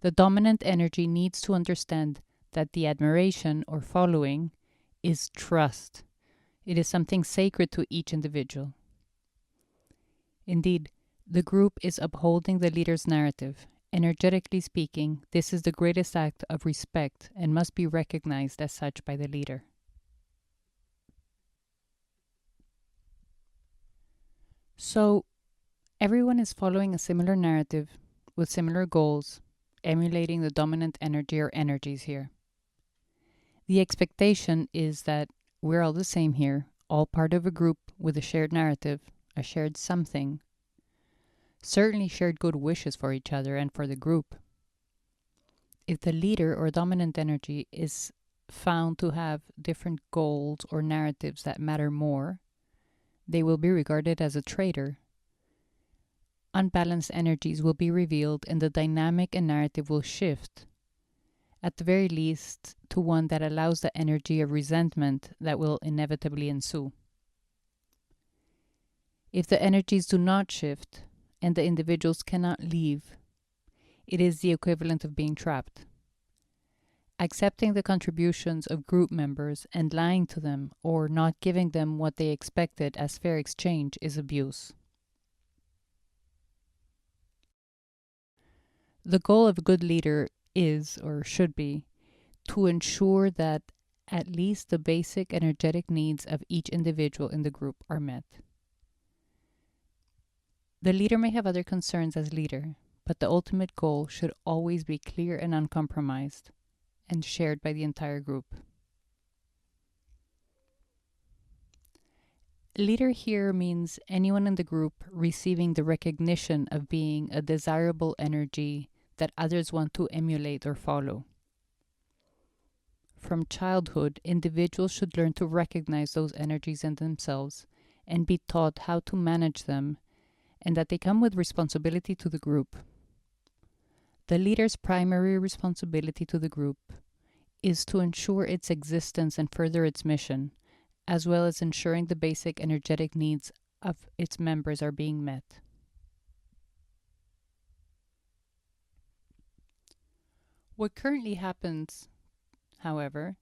The dominant energy needs to understand that the admiration or following is trust. It is something sacred to each individual. Indeed, the group is upholding the leader's narrative. Energetically speaking, this is the greatest act of respect and must be recognized as such by the leader. So, everyone is following a similar narrative with similar goals, emulating the dominant energy or energies here. The expectation is that we're all the same here, all part of a group with a shared narrative, a shared something, certainly shared good wishes for each other and for the group. If the leader or dominant energy is found to have different goals or narratives that matter more, they will be regarded as a traitor. Unbalanced energies will be revealed and the dynamic and narrative will shift, at the very least, to one that allows the energy of resentment that will inevitably ensue. If the energies do not shift and the individuals cannot leave, it is the equivalent of being trapped. Accepting the contributions of group members and lying to them or not giving them what they expected as fair exchange is abuse. The goal of a good leader is, or should be, to ensure that at least the basic energetic needs of each individual in the group are met. The leader may have other concerns as leader, but the ultimate goal should always be clear and uncompromised, and shared by the entire group. Leader here means anyone in the group receiving the recognition of being a desirable energy that others want to emulate or follow. From childhood, individuals should learn to recognize those energies in themselves and be taught how to manage them, and that they come with responsibility to the group. The leader's primary responsibility to the group is to ensure its existence and further its mission, as well as ensuring the basic energetic needs of its members are being met. What currently happens, however,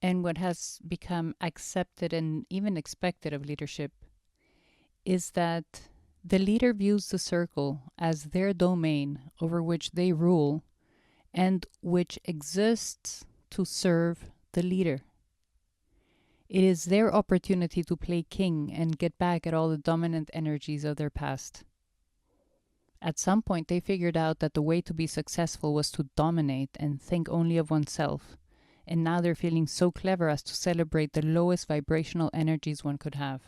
and what has become accepted and even expected of leadership, is that the leader views the circle as their domain over which they rule and which exists to serve the leader. It is their opportunity to play king and get back at all the dominant energies of their past. At some point, they figured out that the way to be successful was to dominate and think only of oneself, and now they're feeling so clever as to celebrate the lowest vibrational energies one could have.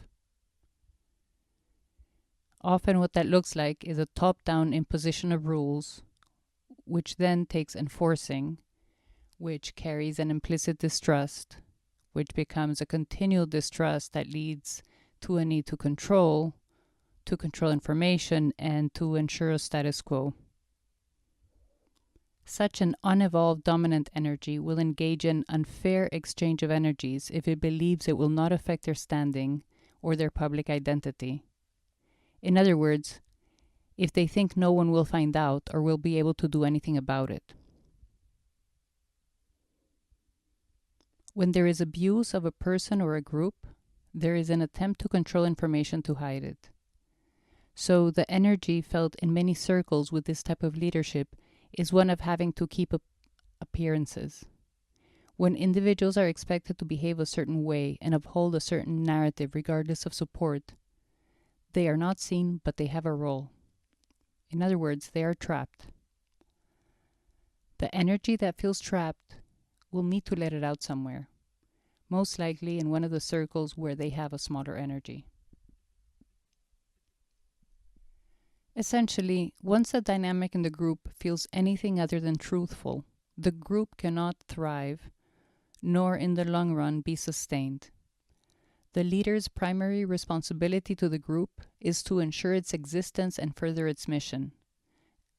Often what that looks like is a top-down imposition of rules, which then takes enforcing, which carries an implicit distrust, which becomes a continual distrust that leads to a need to control information, and to ensure a status quo. Such an unevolved dominant energy will engage in unfair exchange of energies if it believes it will not affect their standing or their public identity. In other words, if they think no one will find out or will be able to do anything about it. When there is abuse of a person or a group, there is an attempt to control information to hide it. So the energy felt in many circles with this type of leadership is one of having to keep up appearances. When individuals are expected to behave a certain way and uphold a certain narrative regardless of support, they are not seen, but they have a role. In other words, they are trapped. The energy that feels trapped will need to let it out somewhere, most likely in one of the circles where they have a smaller energy. Essentially, once a dynamic in the group feels anything other than truthful, the group cannot thrive, nor in the long run be sustained. The leader's primary responsibility to the group is to ensure its existence and further its mission,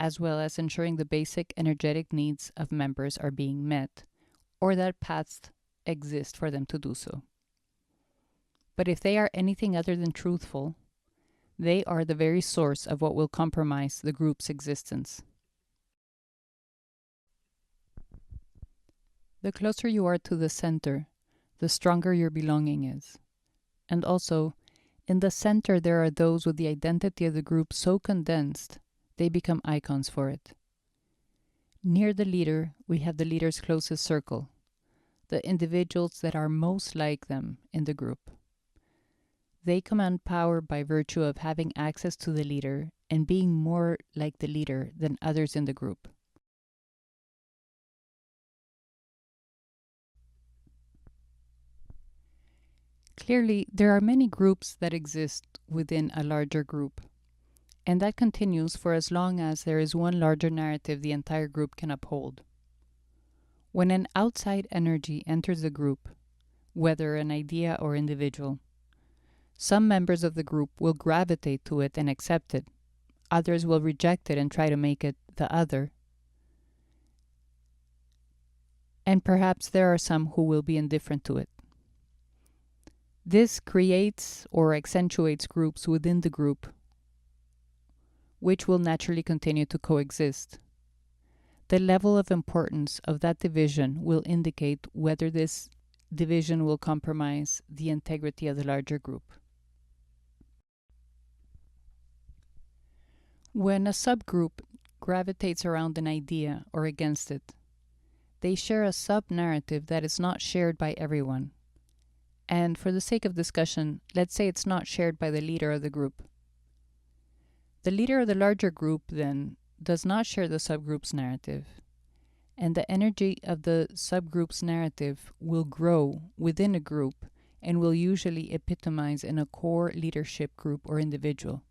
as well as ensuring the basic energetic needs of members are being met, or that paths exist for them to do so. But if they are anything other than truthful, they are the very source of what will compromise the group's existence. The closer you are to the center, the stronger your belonging is. And also, in the center there are those with the identity of the group so condensed, they become icons for it. Near the leader, we have the leader's closest circle, the individuals that are most like them in the group. They command power by virtue of having access to the leader and being more like the leader than others in the group. Clearly, there are many groups that exist within a larger group, and that continues for as long as there is one larger narrative the entire group can uphold. When an outside energy enters the group, whether an idea or individual, some members of the group will gravitate to it and accept it. Others will reject it and try to make it the other. And perhaps there are some who will be indifferent to it. This creates or accentuates groups within the group, which will naturally continue to coexist. The level of importance of that division will indicate whether this division will compromise the integrity of the larger group. When a subgroup gravitates around an idea or against it, they share a sub-narrative that is not shared by everyone. And for the sake of discussion, let's say it's not shared by the leader of the group. The leader of the larger group, then, does not share the subgroup's narrative, and the energy of the subgroup's narrative will grow within a group and will usually epitomize in a core leadership group or individual.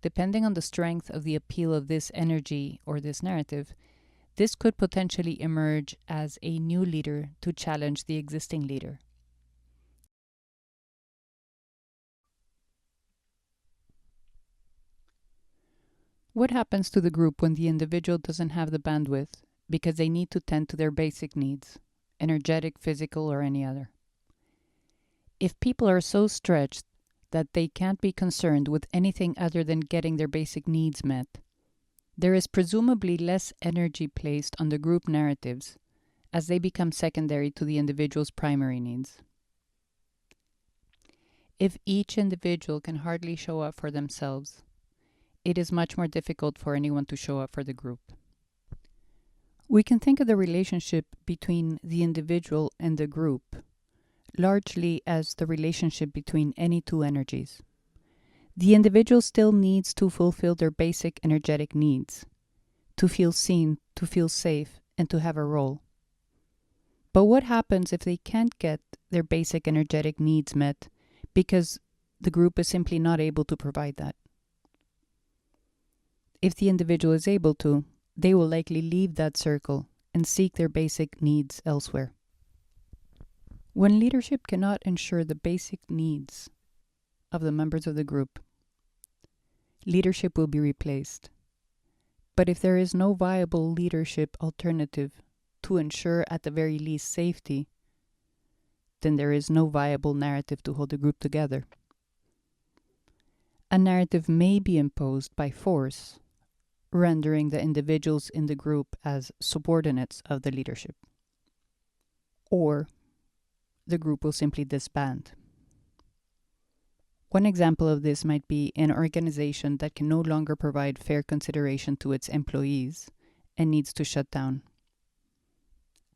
Depending on the strength of the appeal of this energy or this narrative, this could potentially emerge as a new leader to challenge the existing leader. What happens to the group when the individual doesn't have the bandwidth because they need to tend to their basic needs, energetic, physical, or any other? If people are so stretched that they can't be concerned with anything other than getting their basic needs met, there is presumably less energy placed on the group narratives as they become secondary to the individual's primary needs. If each individual can hardly show up for themselves, it is much more difficult for anyone to show up for the group. We can think of the relationship between the individual and the group largely as the relationship between any two energies. The individual still needs to fulfill their basic energetic needs, to feel seen, to feel safe, and to have a role. But what happens if they can't get their basic energetic needs met because the group is simply not able to provide that? If the individual is able to, they will likely leave that circle and seek their basic needs elsewhere. When leadership cannot ensure the basic needs of the members of the group, leadership will be replaced. But if there is no viable leadership alternative to ensure at the very least safety, then there is no viable narrative to hold the group together. A narrative may be imposed by force, rendering the individuals in the group as subordinates of the leadership. Or the group will simply disband. One example of this might be an organization that can no longer provide fair consideration to its employees and needs to shut down.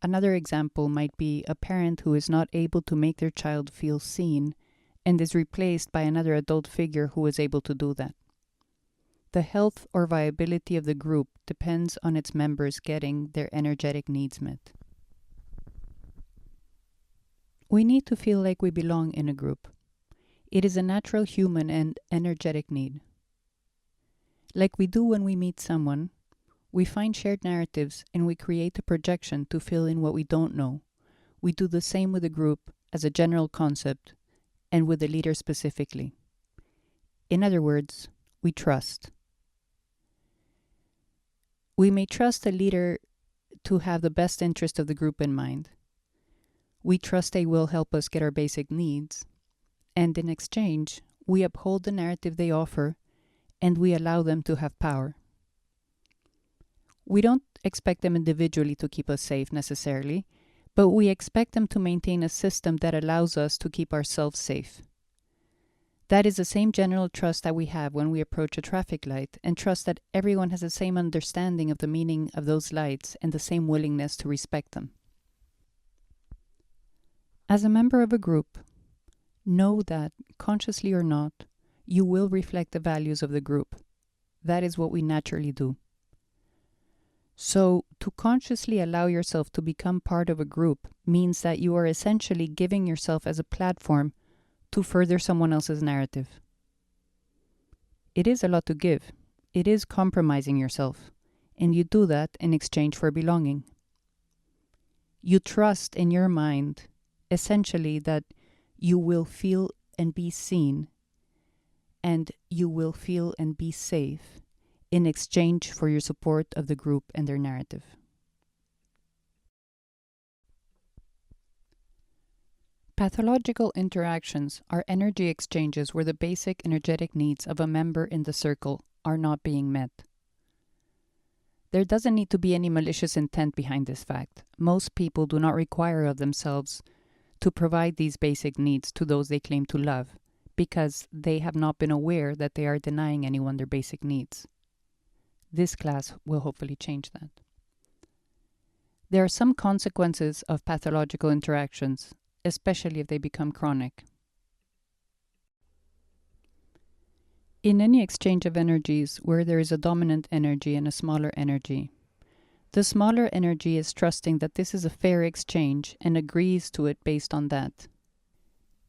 Another example might be a parent who is not able to make their child feel seen and is replaced by another adult figure who is able to do that. The health or viability of the group depends on its members getting their energetic needs met. We need to feel like we belong in a group. It is a natural human and energetic need. Like we do when we meet someone, we find shared narratives and we create a projection to fill in what we don't know. We do the same with a group as a general concept and with the leader specifically. In other words, we trust. We may trust a leader to have the best interest of the group in mind. We trust they will help us get our basic needs, and in exchange, we uphold the narrative they offer and we allow them to have power. We don't expect them individually to keep us safe necessarily, but we expect them to maintain a system that allows us to keep ourselves safe. That is the same general trust that we have when we approach a traffic light, and trust that everyone has the same understanding of the meaning of those lights and the same willingness to respect them. As a member of a group, know that, consciously or not, you will reflect the values of the group. That is what we naturally do. So, to consciously allow yourself to become part of a group means that you are essentially giving yourself as a platform to further someone else's narrative. It is a lot to give. It is compromising yourself, and you do that in exchange for belonging. You trust in your mind, essentially, that you will feel and be seen, and you will feel and be safe in exchange for your support of the group and their narrative. Pathological interactions are energy exchanges where the basic energetic needs of a member in the circle are not being met. There doesn't need to be any malicious intent behind this fact. Most people do not require of themselves to provide these basic needs to those they claim to love, because they have not been aware that they are denying anyone their basic needs. This class will hopefully change that. There are some consequences of pathological interactions, especially if they become chronic. In any exchange of energies where there is a dominant energy and a smaller energy, the smaller energy is trusting that this is a fair exchange and agrees to it based on that.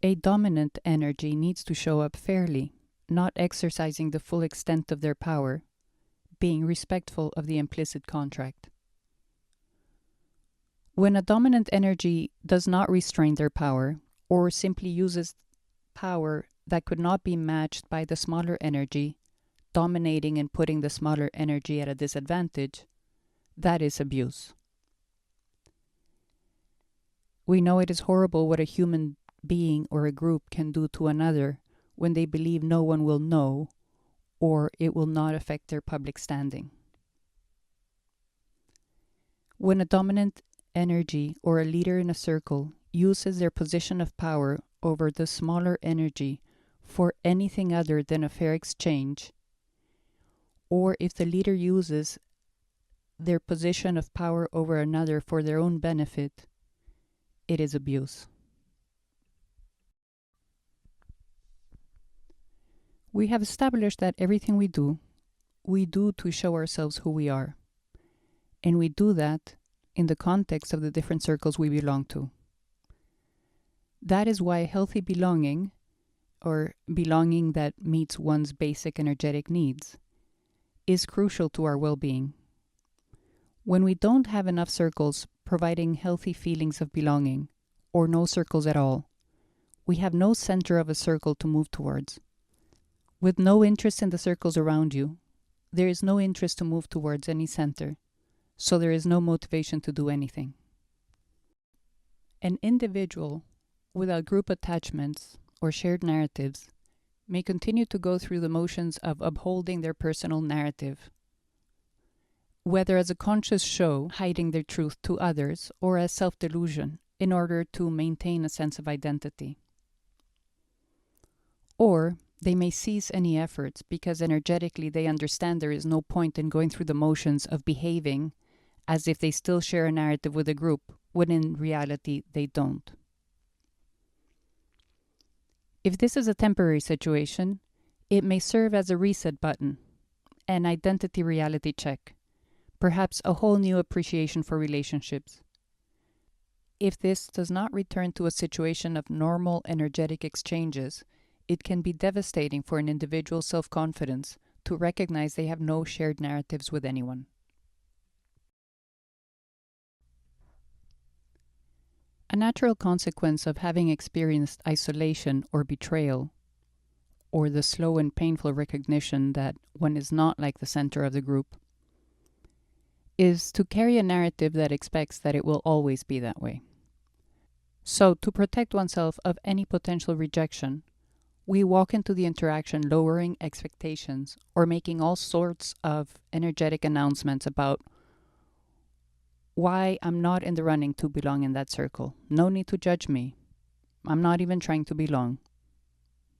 A dominant energy needs to show up fairly, not exercising the full extent of their power, being respectful of the implicit contract. When a dominant energy does not restrain their power, or simply uses power that could not be matched by the smaller energy, dominating and putting the smaller energy at a disadvantage, that is abuse. We know it is horrible what a human being or a group can do to another when they believe no one will know or it will not affect their public standing. When a dominant energy or a leader in a circle uses their position of power over the smaller energy for anything other than a fair exchange, or if the leader uses their position of power over another for their own benefit, it is abuse. We have established that everything we do to show ourselves who we are. And we do that in the context of the different circles we belong to. That is why healthy belonging, or belonging that meets one's basic energetic needs, is crucial to our well-being. When we don't have enough circles providing healthy feelings of belonging, or no circles at all, we have no center of a circle to move towards. With no interest in the circles around you, there is no interest to move towards any center, so there is no motivation to do anything. An individual without group attachments or shared narratives may continue to go through the motions of upholding their personal narrative, whether as a conscious show hiding their truth to others or as self-delusion in order to maintain a sense of identity. Or they may cease any efforts because energetically they understand there is no point in going through the motions of behaving as if they still share a narrative with a group, when in reality they don't. If this is a temporary situation, it may serve as a reset button, an identity reality check, perhaps a whole new appreciation for relationships. If this does not return to a situation of normal energetic exchanges, it can be devastating for an individual's self-confidence to recognize they have no shared narratives with anyone. A natural consequence of having experienced isolation or betrayal, or the slow and painful recognition that one is not like the center of the group, is to carry a narrative that expects that it will always be that way. So, to protect oneself of any potential rejection, we walk into the interaction lowering expectations or making all sorts of energetic announcements about why I'm not in the running to belong in that circle. No need to judge me. I'm not even trying to belong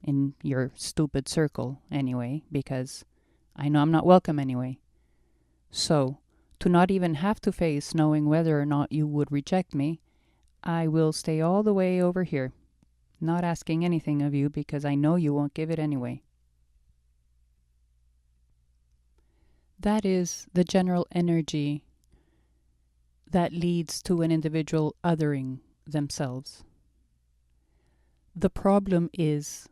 in your stupid circle anyway, because I know I'm not welcome anyway. So, to not even have to face knowing whether or not you would reject me, I will stay all the way over here, not asking anything of you because I know you won't give it anyway. That is the general energy that leads to an individual othering themselves. The problem is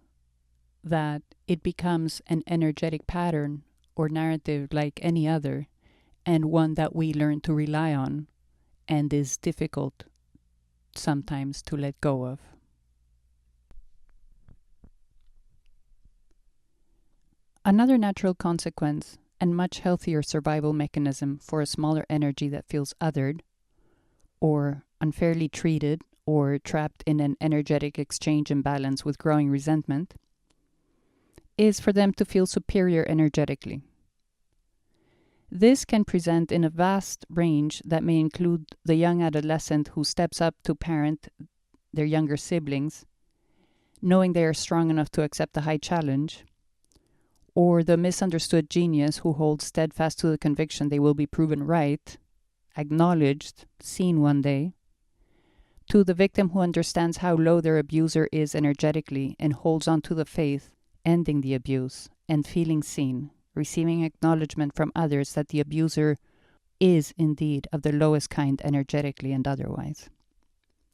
that it becomes an energetic pattern or narrative like any other, and one that we learn to rely on and is difficult sometimes to let go of. Another natural consequence and much healthier survival mechanism for a smaller energy that feels othered, or unfairly treated, or trapped in an energetic exchange imbalance with growing resentment, is for them to feel superior energetically. This can present in a vast range that may include the young adolescent who steps up to parent their younger siblings, knowing they are strong enough to accept the high challenge, or the misunderstood genius who holds steadfast to the conviction they will be proven right, acknowledged, seen one day, to the victim who understands how low their abuser is energetically and holds on to the faith, ending the abuse, and feeling seen, receiving acknowledgement from others that the abuser is indeed of the lowest kind energetically and otherwise.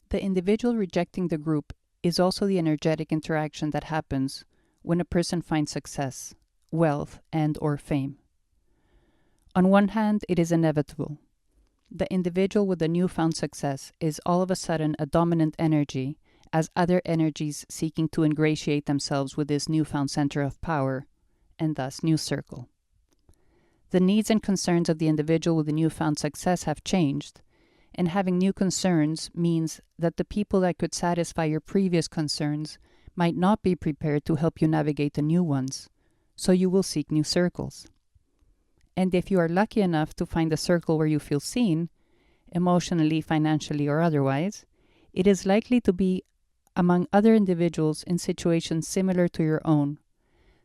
The individual rejecting the group is also the energetic interaction that happens when a person finds success, wealth, and or fame. On one hand, it is inevitable. The individual with the newfound success is all of a sudden a dominant energy, as other energies seeking to ingratiate themselves with this newfound center of power, and thus new circle. The needs and concerns of the individual with the newfound success have changed, and having new concerns means that the people that could satisfy your previous concerns might not be prepared to help you navigate the new ones, so you will seek new circles. And if you are lucky enough to find a circle where you feel seen, emotionally, financially, or otherwise, it is likely to be among other individuals in situations similar to your own,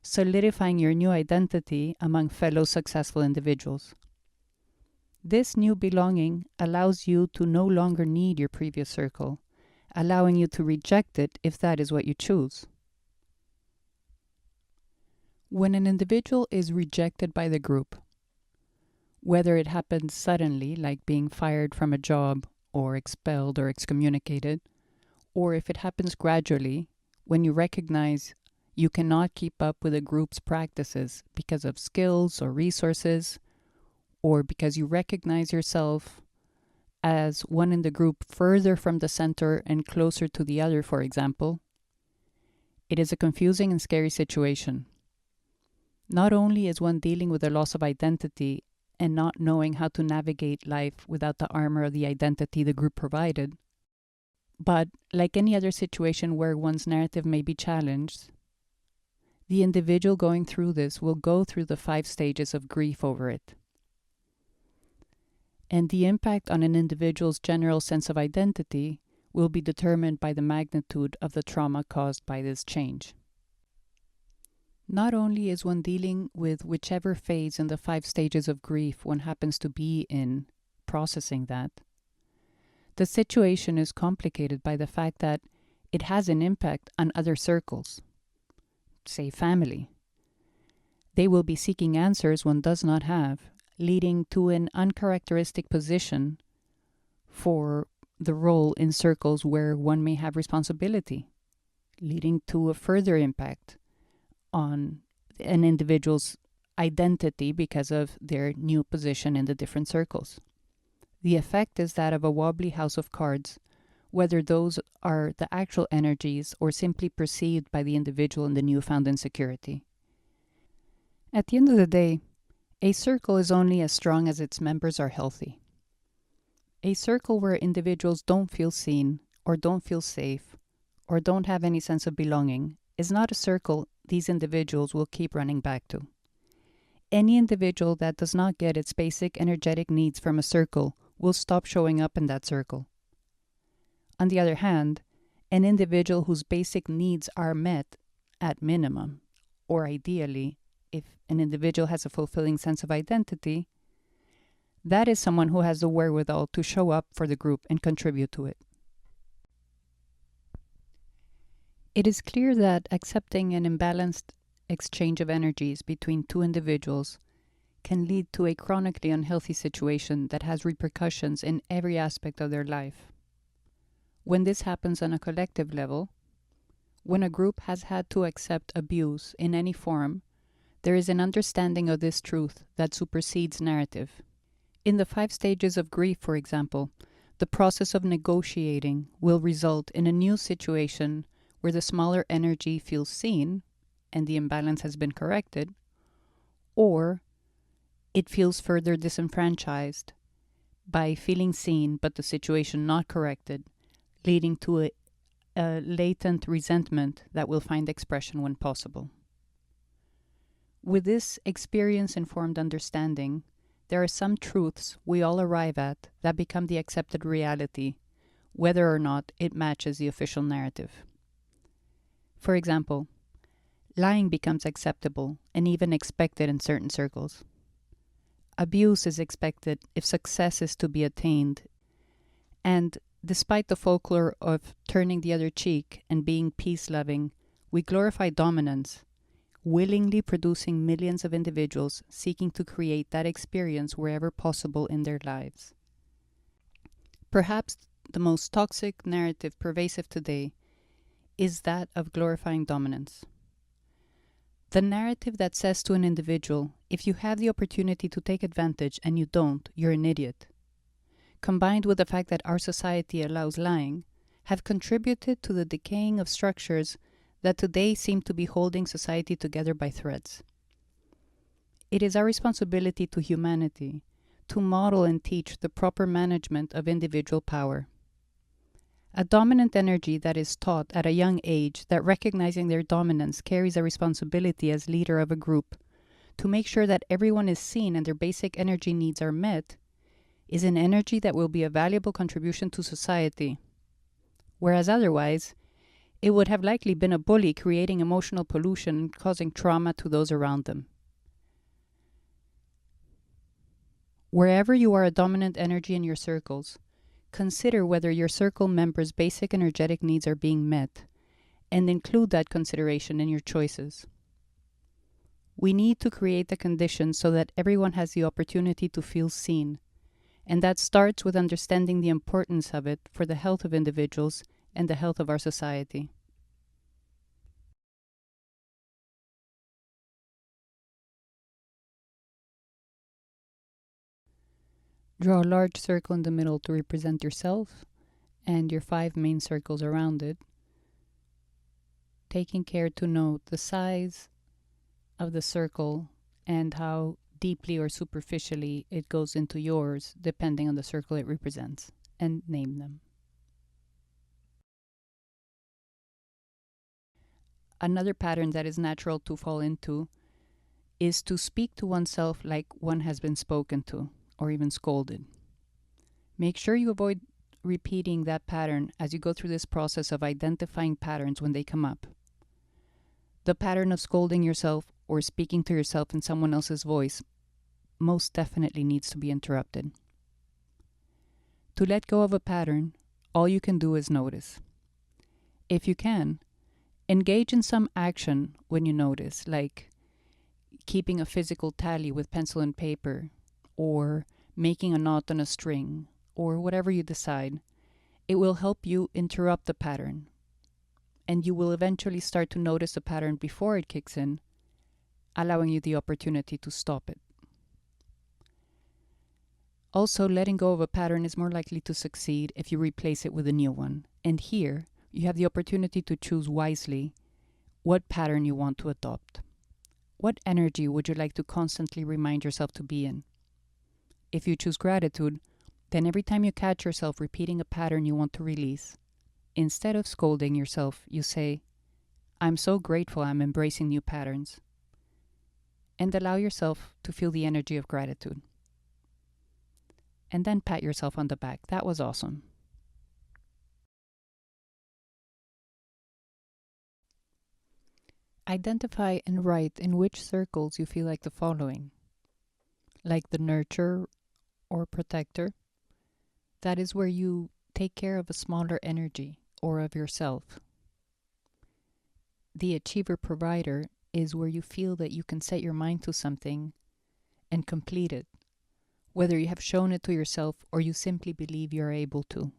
solidifying your new identity among fellow successful individuals. This new belonging allows you to no longer need your previous circle, allowing you to reject it if that is what you choose. When an individual is rejected by the group, whether it happens suddenly, like being fired from a job or expelled or excommunicated, or if it happens gradually, when you recognize you cannot keep up with a group's practices because of skills or resources, or because you recognize yourself as one in the group further from the center and closer to the other, for example, it is a confusing and scary situation. Not only is one dealing with a loss of identity and not knowing how to navigate life without the armor of the identity the group provided, but like any other situation where one's narrative may be challenged, the individual going through this will go through the 5 stages of grief over it. And the impact on an individual's general sense of identity will be determined by the magnitude of the trauma caused by this change. Not only is one dealing with whichever phase in the 5 stages of grief one happens to be in, processing that, the situation is complicated by the fact that it has an impact on other circles, say family. They will be seeking answers one does not have, leading to an uncharacteristic position for the role in circles where one may have responsibility, leading to a further impact on an individual's identity because of their new position in the different circles. The effect is that of a wobbly house of cards, whether those are the actual energies or simply perceived by the individual in the newfound insecurity. At the end of the day, a circle is only as strong as its members are healthy. A circle where individuals don't feel seen, or don't feel safe, or don't have any sense of belonging is not a circle these individuals will keep running back to. Any individual that does not get its basic energetic needs from a circle will stop showing up in that circle. On the other hand, an individual whose basic needs are met at minimum, or ideally, if an individual has a fulfilling sense of identity, that is someone who has the wherewithal to show up for the group and contribute to it. It is clear that accepting an imbalanced exchange of energies between two individuals can lead to a chronically unhealthy situation that has repercussions in every aspect of their life. When this happens on a collective level, when a group has had to accept abuse in any form, there is an understanding of this truth that supersedes narrative. In the 5 stages of grief, for example, the process of negotiating will result in a new situation where the smaller energy feels seen and the imbalance has been corrected, or it feels further disenfranchised by feeling seen but the situation not corrected, leading to a latent resentment that will find expression when possible. With this experience-informed understanding, there are some truths we all arrive at that become the accepted reality, whether or not it matches the official narrative. For example, lying becomes acceptable and even expected in certain circles. Abuse is expected if success is to be attained, and despite the folklore of turning the other cheek and being peace-loving, we glorify dominance, willingly producing millions of individuals seeking to create that experience wherever possible in their lives. Perhaps the most toxic narrative pervasive today is that of glorifying dominance. The narrative that says to an individual, if you have the opportunity to take advantage and you don't, you're an idiot, combined with the fact that our society allows lying, have contributed to the decaying of structures that today seem to be holding society together by threads. It is our responsibility to humanity to model and teach the proper management of individual power. A dominant energy that is taught at a young age that recognizing their dominance carries a responsibility as leader of a group to make sure that everyone is seen and their basic energy needs are met is an energy that will be a valuable contribution to society. Whereas otherwise, it would have likely been a bully creating emotional pollution and causing trauma to those around them. Wherever you are a dominant energy in your circles, consider whether your circle members' basic energetic needs are being met, and include that consideration in your choices. We need to create the conditions so that everyone has the opportunity to feel seen, and that starts with understanding the importance of it for the health of individuals and the health of our society. Draw a large circle in the middle to represent yourself and your 5 main circles around it, taking care to note the size of the circle and how deeply or superficially it goes into yours, depending on the circle it represents, and name them. Another pattern that is natural to fall into is to speak to oneself like one has been spoken to, or even scolded. Make sure you avoid repeating that pattern as you go through this process of identifying patterns when they come up. The pattern of scolding yourself or speaking to yourself in someone else's voice most definitely needs to be interrupted. To let go of a pattern, all you can do is notice. If you can, engage in some action when you notice, like keeping a physical tally with pencil and paper, or making a knot on a string, or whatever you decide, it will help you interrupt the pattern. And you will eventually start to notice the pattern before it kicks in, allowing you the opportunity to stop it. Also, letting go of a pattern is more likely to succeed if you replace it with a new one. And here, you have the opportunity to choose wisely what pattern you want to adopt. What energy would you like to constantly remind yourself to be in? If you choose gratitude, then every time you catch yourself repeating a pattern you want to release, instead of scolding yourself, you say, "I'm so grateful I'm embracing new patterns." And allow yourself to feel the energy of gratitude. And then pat yourself on the back. That was awesome. Identify and write in which circles you feel like the following. Like the nurturer or protector. That is where you take care of a smaller energy or of yourself. The achiever provider is where you feel that you can set your mind to something and complete it, whether you have shown it to yourself or you simply believe you are able to.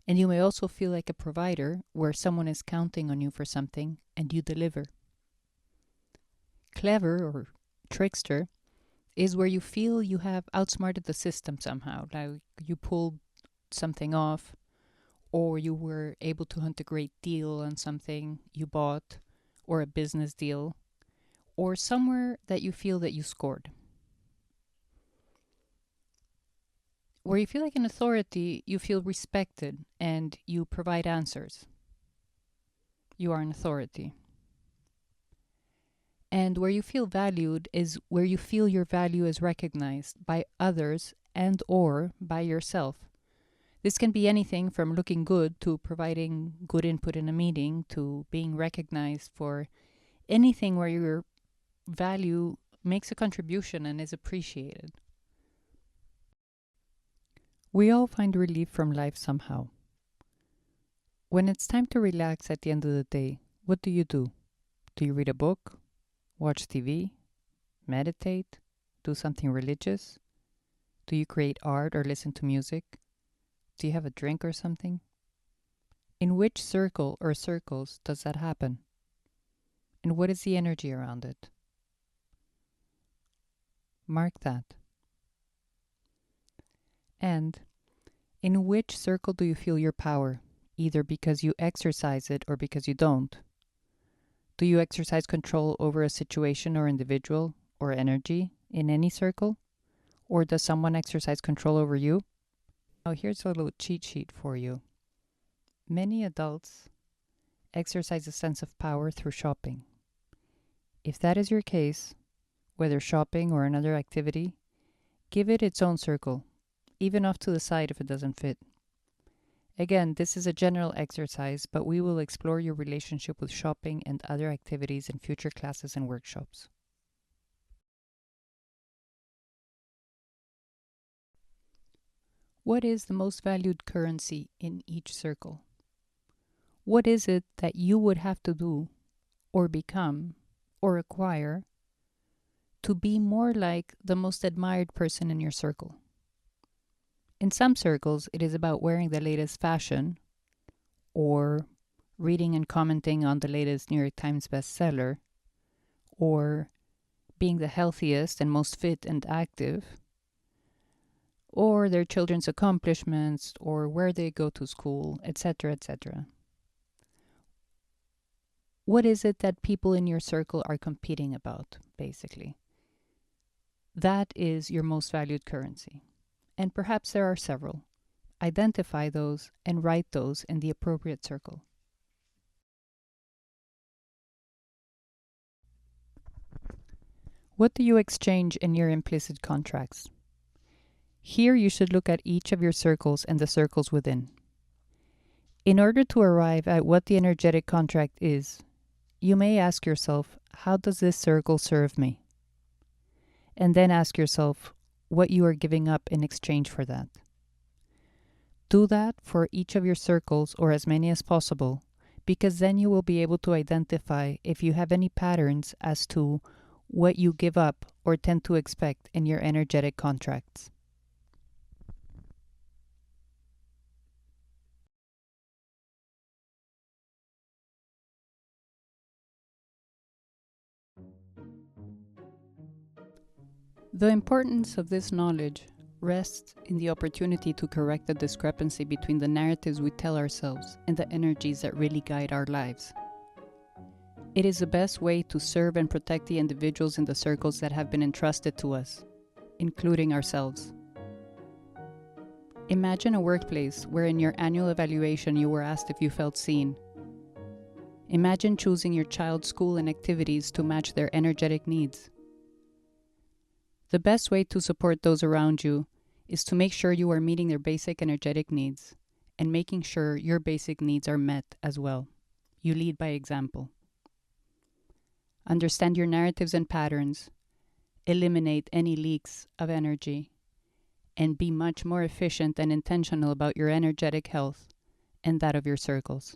And you may also feel like a provider where someone is counting on you for something and you deliver. Clever or trickster is where you feel you have outsmarted the system somehow, like you pulled something off, or you were able to hunt a great deal on something you bought, or a business deal, or somewhere that you feel that you scored. Where you feel like an authority, you feel respected and you provide answers. You are an authority. And where you feel valued is where you feel your value is recognized by others and or by yourself. This can be anything from looking good to providing good input in a meeting to being recognized for anything where your value makes a contribution and is appreciated. We all find relief from life somehow. When it's time to relax at the end of the day, what do? Do you read a book? Watch TV? Meditate? Do something religious? Do you create art or listen to music? Do you have a drink or something? In which circle or circles does that happen? And what is the energy around it? Mark that. And in which circle do you feel your power, either because you exercise it or because you don't? Do you exercise control over a situation or individual or energy in any circle? Or does someone exercise control over you? Now here's a little cheat sheet for you. Many adults exercise a sense of power through shopping. If that is your case, whether shopping or another activity, give it its own circle, even off to the side if it doesn't fit. Again, this is a general exercise, but we will explore your relationship with shopping and other activities in future classes and workshops. What is the most valued currency in each circle? What is it that you would have to do, or become, or acquire, to be more like the most admired person in your circle? In some circles, it is about wearing the latest fashion, or reading and commenting on the latest New York Times bestseller, or being the healthiest and most fit and active, or their children's accomplishments, or where they go to school, etc., etc. What is it that people in your circle are competing about, basically? That is your most valued currency. And perhaps there are several. Identify those and write those in the appropriate circle. What do you exchange in your implicit contracts? Here you should look at each of your circles and the circles within. In order to arrive at what the energetic contract is, you may ask yourself, how does this circle serve me? And then ask yourself what you are giving up in exchange for that. Do that for each of your circles or as many as possible, because then you will be able to identify if you have any patterns as to what you give up or tend to expect in your energetic contracts. The importance of this knowledge rests in the opportunity to correct the discrepancy between the narratives we tell ourselves and the energies that really guide our lives. It is the best way to serve and protect the individuals in the circles that have been entrusted to us, including ourselves. Imagine a workplace where in your annual evaluation you were asked if you felt seen. Imagine choosing your child's school and activities to match their energetic needs. The best way to support those around you is to make sure you are meeting their basic energetic needs and making sure your basic needs are met as well. You lead by example. Understand your narratives and patterns, eliminate any leaks of energy, and be much more efficient and intentional about your energetic health and that of your circles.